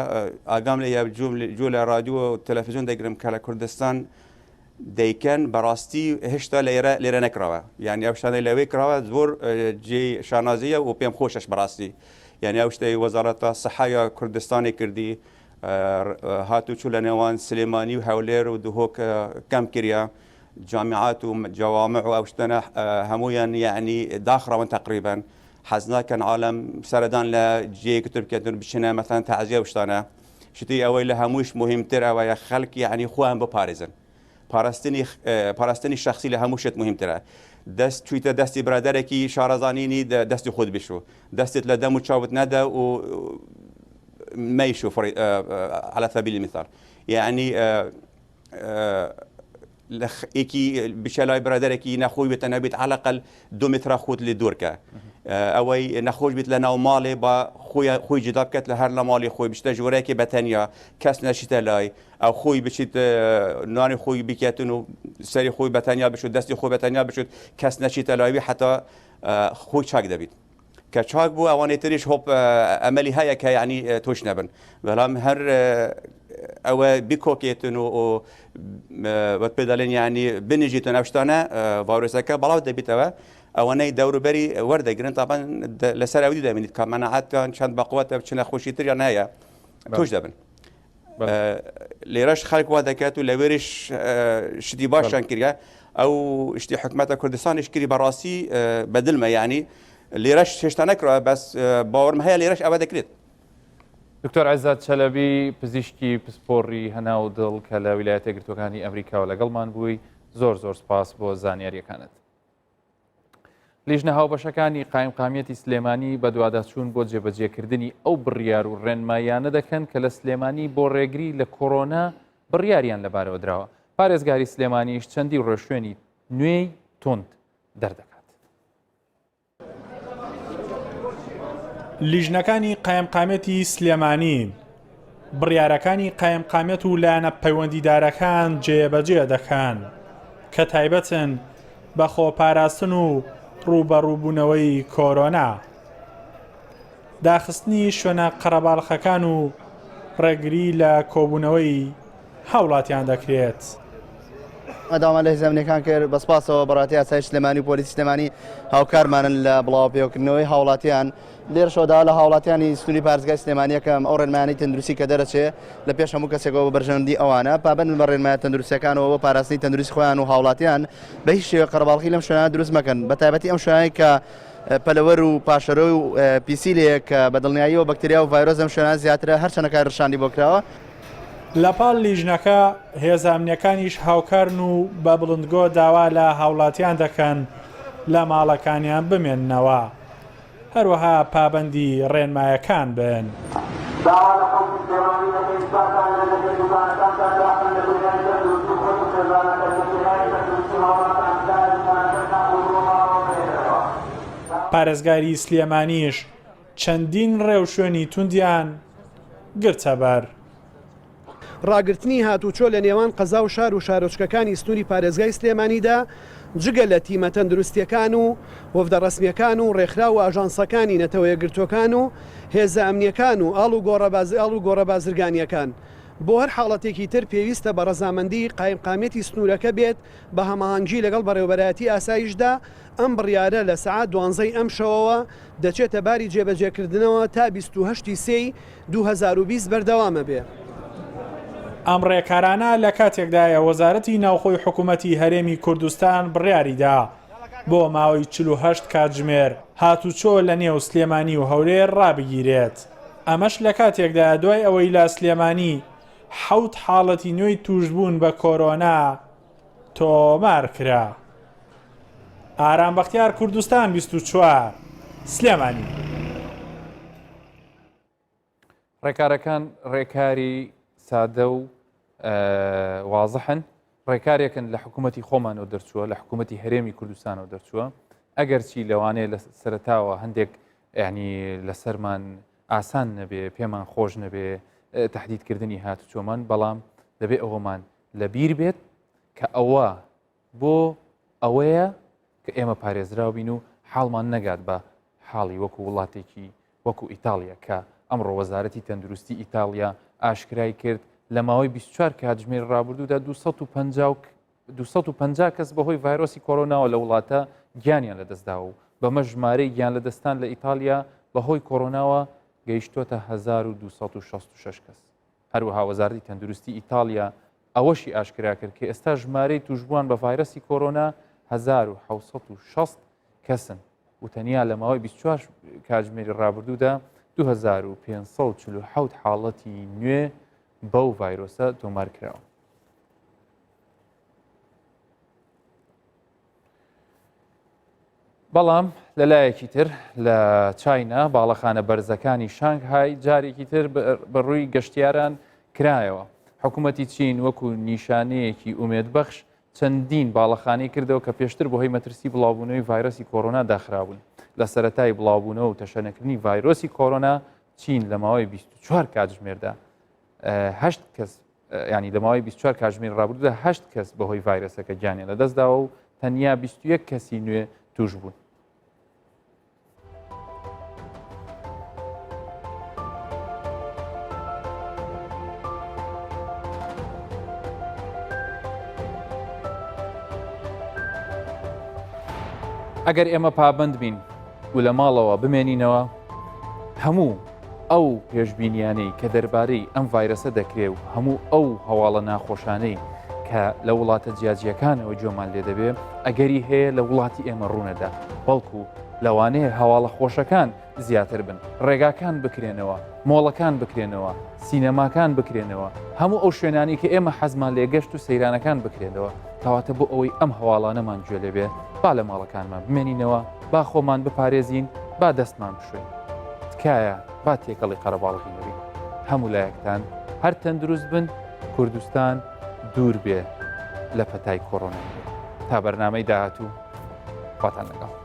ئاگام لە جوو لە رادیۆ و تەلەڤیزیۆن دەگرم کە لە کوردستان دەیکەن بەڕاستی هێشتا لێرە نەکراوە یعنی ئەو شتانەی لەوەی کراوە زۆر جێ شانازیە و پێم خۆشەش بەڕاستی یعنی ئەو شتەی وەزارەتە سەحایە کوردستانی کردی هاتوچوو لە نێوان سلێمانی و هەولێر و دهۆک کەم کردە جامعات و جوامع و ئەو شتانە هەمویان یعنی داخراون تقریبا حەز ناکەن عالم سەردان لە جێیەکی تر بکەن بچنە مەثەن تەعزیە و شتانە شتی ئەوەی لە هەمووش مهمتر ئەوەیە خەڵک یعنی خۆیان بپارێزن پاراستنی شخصی لە هەموو شت مهمترە دەست چویتە دەستی برادەرێکی شارەزانینی دەستی خۆت بشو دەستت لە دەم و چاوت نەدا و مەیشو على سبیل المثال یعنی ئێکی بچە لای برادەرێکی نەخۆی بێتە نەبێت عەلەقەل 2 مترە خۆت لێ دوورکە ئەوەی نەخۆش بیت لە ناو ماڵێ بە خۆی جدا بکات لە هەر لە ماڵی خۆی بچتە ژوورێکی بەتەنیا کەس نەشیتە لای ئەو خۆی بچیت نانی خۆی بکێتن و سەری خۆی بەتەنیا بشوت دەستی خۆی بەتەنیا بشوت کەس نەچیتە لایوی حتا خۆی چاک دەبیت کە چاک بوو ئەوانەی تریش هۆپ ئەمەلی هەیە کە یعنی تۆش نەبن بەڵام هەر ئەوە بیکۆکێتن و وەک پێ دەڵێن یعنی بنیژیتن ئەو شتانە ڤایرۆسەکە بەڵاو دەبیتەوە ئەوانەی دەوروبەری وەردەگرن تاپان لەسەر ئەودی دەبینیت کە مەناعەتان چەند بەقوەتە بچنە خۆشی تریان هەیە توش دەبن لێرەش خەڵک وا دەکات و لەوێریش شتی باشیان کردە ئەو شتی حکومەتە کوردستانیش کردی بەڕاستی بەدڵمە یعنی لێرەش هێشتا نەکرا بەس باوەڕم هەیە لێرەش ئەوە دەکرێت دکتۆر عەیزاد چەلەبی پزیشکی پسپۆڕی هەنا و دڵ کە لە ویلایەتە یەکگرتووەکانی ئەمریکاوە لەگەڵمان بووی زۆر سپاس بۆ زانیاریەکانت لیژنە هاوبەشەکانی قایمقامیەتی سلێمانی بە دوواداچوون بۆ جێبەجێکردنی ئەو بڕیار و ڕێنمایانە دەکەن کە لە سلێمانی بۆ ڕێگری لە کۆڕۆنا بڕیاریان لەبارەوە درراوە پارێزگاری سلێمانیش چەندی ڕێشوێنی نوێی تۆند دەردەکات لیژنەکانی قایمقامەتی سلێمانی بڕیارەکانی قایمقامەت و لایەنە پەیوەندیدارەکان جێبەجێ دەکەن کە تایبەتن بە خۆپاراستن و ڕوبەڕووبوونەوەی کۆرۆنا داخستنی شوێنە قەرەباڵغەکان و ڕێگری لە کۆبوونەوەی هاوڵاتیان دەکرێت ئەدامان لە هێزانەکان کرد بەسپاسەوە بەڕاتی ئاسایی سلێمانی و پۆلیسی سلێمانی هاوکارمانن لە بڵاوپێکردنەوەی هاوڵاتیان لێرشەوەدا لە هاوڵاتیانی سنووری پارێزگای سلێمانیەکەم ئەو ڕێنمایانەی تەندروستی کە دەرەچێت لە پێش هەموو کەسێکەوە بە بەرژەوەندی ئەوانە پابەند بە ڕێنمایە تەندروستیەکانەوە بۆ پاراستنی تەندروستی خۆیان و هاوڵاتیان بە هیچ شێوە قەرەباڵغی لەم شوێنانە دروست مەکەن بە تایبەتی ئەم شوێنانی کە پەلەوەر و پاشەرۆی و پیسیلەیە کە بە دڵنیایی و بەکتریا و ڤایرۆس ئەم شوێنان زیاترە هەرچەندە کار ڕشاندی بۆ کراوە. لەپاڵ لیژنەکە هێزانامنیەکانیش هاوکارن و بە بڵندگۆ داوا لە هاوڵاتیان دەکەن لە ماڵەکانیان بمێننەوە هەروەها پابەندی ڕێنمایەکان بن. پارێزگاری سلێمانیش چەندین ڕێو شوێنی توندیان گرتەبەر. ڕاگررتنی هاتوچۆ لە نێوان قەزا و شار و شارۆچکەکانی سنووری پارێزگای سلێمانیدا جگە لە تیمە تەندروستیەکان و وەفدە ڕسمیەکان و ڕێکخرا و ئاژانسەکانی نەتەوەیە گرتوەکان و هێزە ئەمنیەکان و ئاڵ و گۆڕە بازرگانیەکان بۆ هەر حاڵەتێکی تر پێویستە بە ڕەزامەندی قایمقامێتی سنوورەکە بێت بە هەماهەنگی لەگەڵ بەڕێوەبەرایەتی ئاسایشدا ئەم بڕیارە لە سەعات 12 ئەم شەوەوە دەچێتە باری جێبەجێکردنەوە تا 28 سێی 2020 بەردەوامە بێ. ئەم ڕێکارانە لە کاتێکدایە وەزارەتی ناوخۆی حکوومەتی هەرێمی کوردستان بڕیاریدا بۆ ماوەی 48 کاتژمێر هاتوچۆ لە نێو سلێمانی و هەولێر ڕابگیرێت. ئەمەش لە کاتێکدا دوای ئەوەی لە سلێمانی 7 حاڵەتی نوێی توشبوون بە کۆرۆنا تۆمار کرا. ئارام بەختیار کوردستان 24 سلێمانی. ڕێکارەکان ڕێکاری سادە و وازحن ڕێکارێکن لە حکوومەتی خۆمانەوە دەرچووە لە حکوومەتی هەرێمی کوردستانەوە دەرچووە ئەگەرچی لەوانەیە لە سەرتاوە هەندێک ینی لەسەرمان ئاسان نەبێ پێمان خۆش نەبێ تهدیدکردنی هاتوچۆمان بەڵام دەبێت ئەوەمان لە بیر بێت کە ئەوە بۆ ئەوەیە کە ئێمە پارێزراو بین و حاڵمان نەگات بە حاڵی وەکو وڵاتێکی وەکو ئیتالیا کە ئەمڕۆ وەزارەتی تەندروستی ئیتالیا ئاشکرای کرد لە ماوەی 24 کاتژمێر ڕابردوودا 250 کەس بەهۆی ڤایرۆسی کۆرۆناوە لە وڵاتە گیانیان لەدەستداوە و بەمە ژمارەی گیان لەدەستان لە ئیتالیا بەهۆی کۆرۆناوە گەیشتۆتە 1266 کەس. هەروەها وەزارەتی تەندروستی ئیتالیا ئەوەشی ئاشکرا کرد کە ئێستا ژمارەی توشبووان بە ڤایرۆسی کۆرۆنا 1760 کەسن و تەنیا لە ماوەی 24 کاتژمێری ڕابردوودا 2547 حاڵەتی نوێ بەو ڤایرۆسە تۆمار کراوە. بەڵام لەلایەکی تر لە چاینا باڵەخانە بەرزەکانی شانگهای جارێکی تر بەڕووی گەشتیاران کرایەوە. حکوومەتی چین وەکو نیشانەیەکی ئومێدبەخش چەندین باڵەخانەی کردەوە کە پێشتر بۆ هۆی مەترسی بڵاوبوونەوەی ڤایرۆسی کۆرۆنا داخرابوون. لە سەرەتای بڵاوبوونەوە و تەشەنەکردنی ڤایرۆسی کۆرۆنا چین لە ماوەی 24 کاتژمێردا 8 کەس ینی لە ماوەی 24 کاتژمێر ڕابردوودا 8 کەس بەهۆی ڤایرۆسەکە گیانیان لەدەستداوە و تەنیا 21 کەسی نوێ توش بوون. ئەگەر ئێمە پابند بین و لە ماڵەوە بمێنینەوە هەموو ئەو پێشبینیانەی کە دەربارەی ئەم ڤایرۆسە دەکرێ و هەموو ئەو هەواڵە ناخۆشانەی کە لە وڵاتە جیاجیەکانەوە جۆمان لێ دەبێ ئەگەری هەیە لە وڵاتی ئێمە ڕوونەدا بەڵکو لەوانەیە هەواڵە خۆشەکان زیاتر بن ڕێگاکان بکرێنەوە مۆڵەکان بکرێنەوە سینەماکان بکرێنەوە هەموو ئەو شوێنانی کە ئێمە حەزمان لێگەشت و سەیرانەکان بکرێنەوە کەواتە بۆ ئەوەی ئەم هەواڵانەمان گوێ لێبێ با لە ماڵەکانمان بمێنینەوە با خۆمان بپارێزین با دەستمان بشوێن تکایە با تێکەڵی قەرەباڵغی نەبین هەموو لایەکتان هەر تەندروست بن کوردستان دوور بێ لە پەتای کۆڕۆنا تا بەرنامەی داهاتوو خواتان لەگەڵ